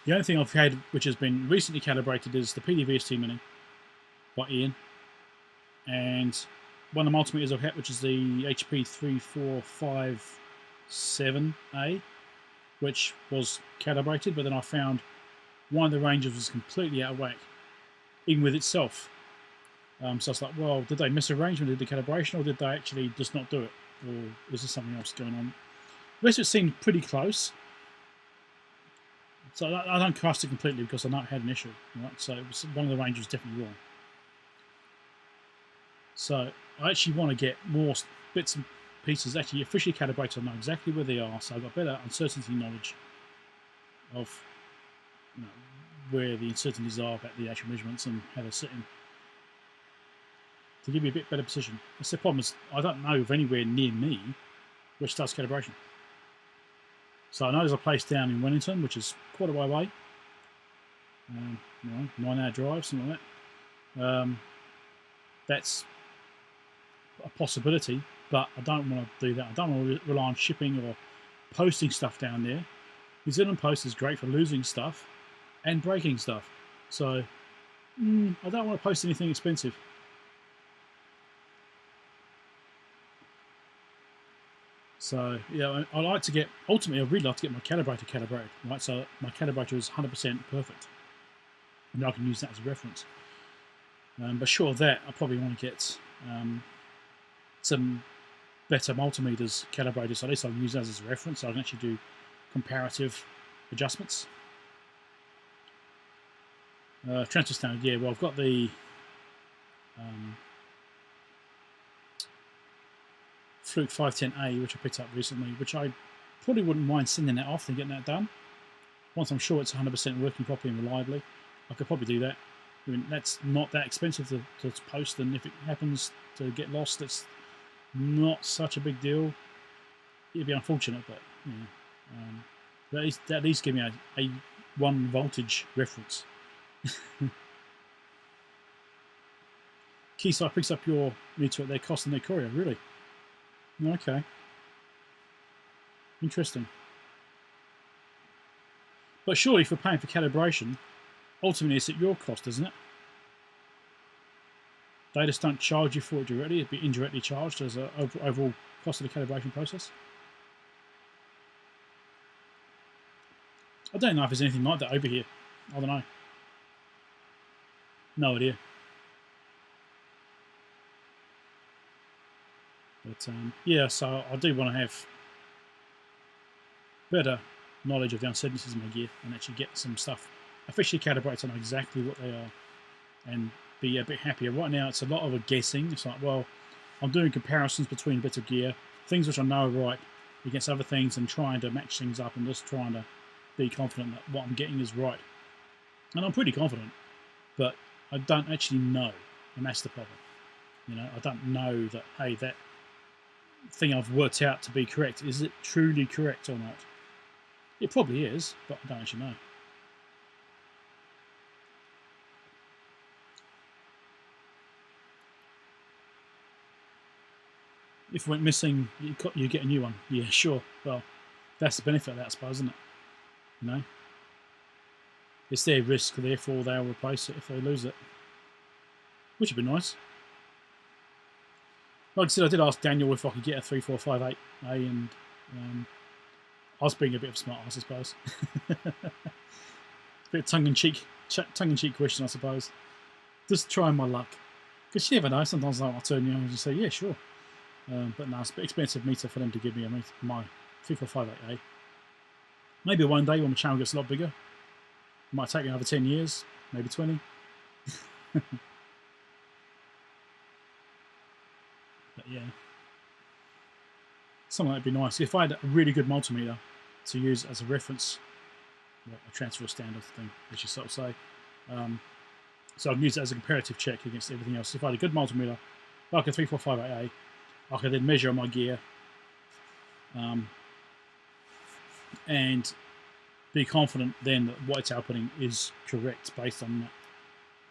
the only thing I've had which has been recently calibrated is the PDVST Mini by Ian, and one of the multimeters I've had, which is the HP 3457A, which was calibrated, but then I found one of the ranges was completely out of whack, even with itself. So I was like, well, did they misarrange when they did the calibration, or did they actually just not do it? Or is there something else going on? The rest of it seemed pretty close. So I don't cast it completely because I know it had an issue, right? So it was, one of the ranges was definitely wrong. So I actually want to get more bits and pieces actually officially calibrated. I know exactly where they are, so I've got better uncertainty knowledge of, you know, where the uncertainties are about the actual measurements and how they're sitting, to give you a bit better precision. That's the problem, is I don't know of anywhere near me which starts calibration. So I know there's a place down in Wellington, which is quite a way away. 9-hour drive, something like that. That's a possibility, but I don't want to do that. I don't want to rely on shipping or posting stuff down there. New Zealand Post is great for losing stuff and breaking stuff. So I don't want to post anything expensive. So yeah, I like to get, ultimately I really like to get my calibrator calibrated, right? So my calibrator is 100% perfect. And I can use that as a reference. But short of that, I probably want to get some better multimeters calibrated, so at least I can use that as a reference, so I can actually do comparative adjustments. Transfer standard, yeah, well I've got the Fluke 510A, which I picked up recently, which I probably wouldn't mind sending that off and getting that done. Once I'm sure it's 100% working properly and reliably, I could probably do that. I mean, that's not that expensive to post, and if it happens to get lost, it's not such a big deal. It'd be unfortunate, but yeah, at least give me a 1 voltage reference. Keysight picks up your meter at their cost and their courier, really? Okay. Interesting. But surely if we're paying for calibration, ultimately it's at your cost, isn't it? They just don't charge you for it directly, it'd be indirectly charged as an overall cost of the calibration process. I don't know if there's anything like that over here. I don't know. No idea. But yeah, so I do want to have better knowledge of the uncertainties in my gear and actually get some stuff officially calibrated so I know exactly what they are and be a bit happier. Right now it's a lot of a guessing. It's like, well, I'm doing comparisons between bits of gear, things which I know are right against other things, and trying to match things up and just trying to be confident that what I'm getting is right. And I'm pretty confident, but I don't actually know, and that's the problem. You know, I don't know that, hey, that thing I've worked out to be correct, is it truly correct or not? It probably is, but I don't actually know. If it went missing, you get a new one. Yeah, sure. Well, that's the benefit of that, I suppose, isn't it? You know? It's their risk, therefore they'll replace it if they lose it. Which would be nice. Like I said, I did ask Daniel if I could get a 3458A, and I was being a bit of a smart ass, I suppose. A bit of tongue-in-cheek question, I suppose. Just trying my luck. Because you never know, sometimes I'll turn you on and just say, yeah, sure. But no, it's a bit expensive meter for them to give me my 3458A. Maybe one day when my channel gets a lot bigger. It might take me another 10 years, maybe 20. But yeah. Something that'd be nice. If I had a really good multimeter to use as a reference, well, a transfer standard thing, as you sort of say. So I'd use it as a comparative check against everything else. If I had a good multimeter, like a 3458A, I could then measure my gear and be confident then that what it's outputting is correct based on that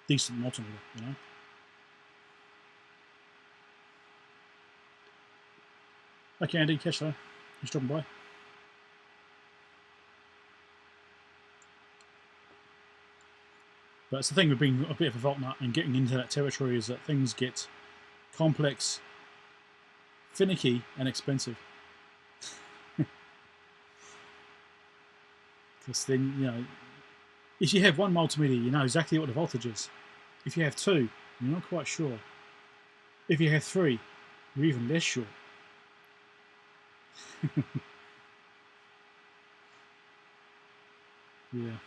decent multimeter, you know. Okay, Andy, catch that. He's dropping by. But it's the thing with being a bit of a vault nut and getting into that territory is that things get complex, finicky, and expensive. Because then, you know, if you have one multimeter, you know exactly what the voltage is. If you have two, you're not quite sure. If you have three, you're even less sure. Yeah.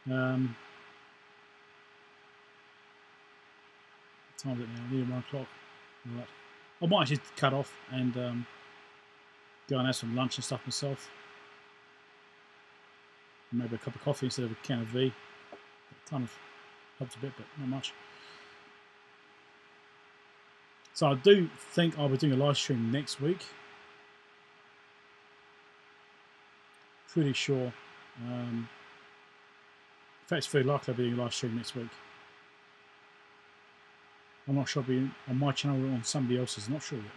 What time is it now? Near 1 o'clock. Right. I might actually cut off and go and have some lunch and stuff myself. Maybe a cup of coffee instead of a can of V. It kind of helps a bit, but not much. So I do think I'll be doing a live stream next week. Pretty sure. In fact, it's very likely I'll be doing a live stream next week. I'm not sure I'll be on my channel or on somebody else's. Not sure yet.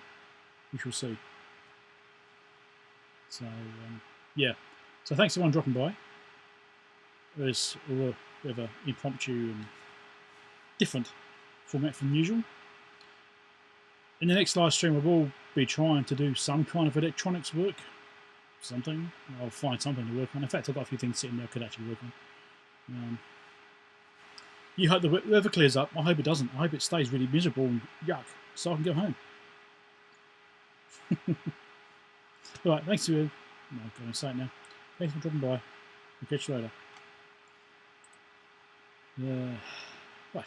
We shall see. So, yeah. So thanks everyone dropping by. There's a bit of an impromptu and different format from usual. In the next live stream, I will be trying to do some kind of electronics work. Something. I'll find something to work on. In fact, I've got a few things sitting there I could actually work on. You hope the weather clears up. I hope it doesn't. I hope it stays really miserable and yuck, so I can go home. Alright, thanks to you. I'm not going to say it now. Thanks for dropping by. I'll catch you later. Yeah.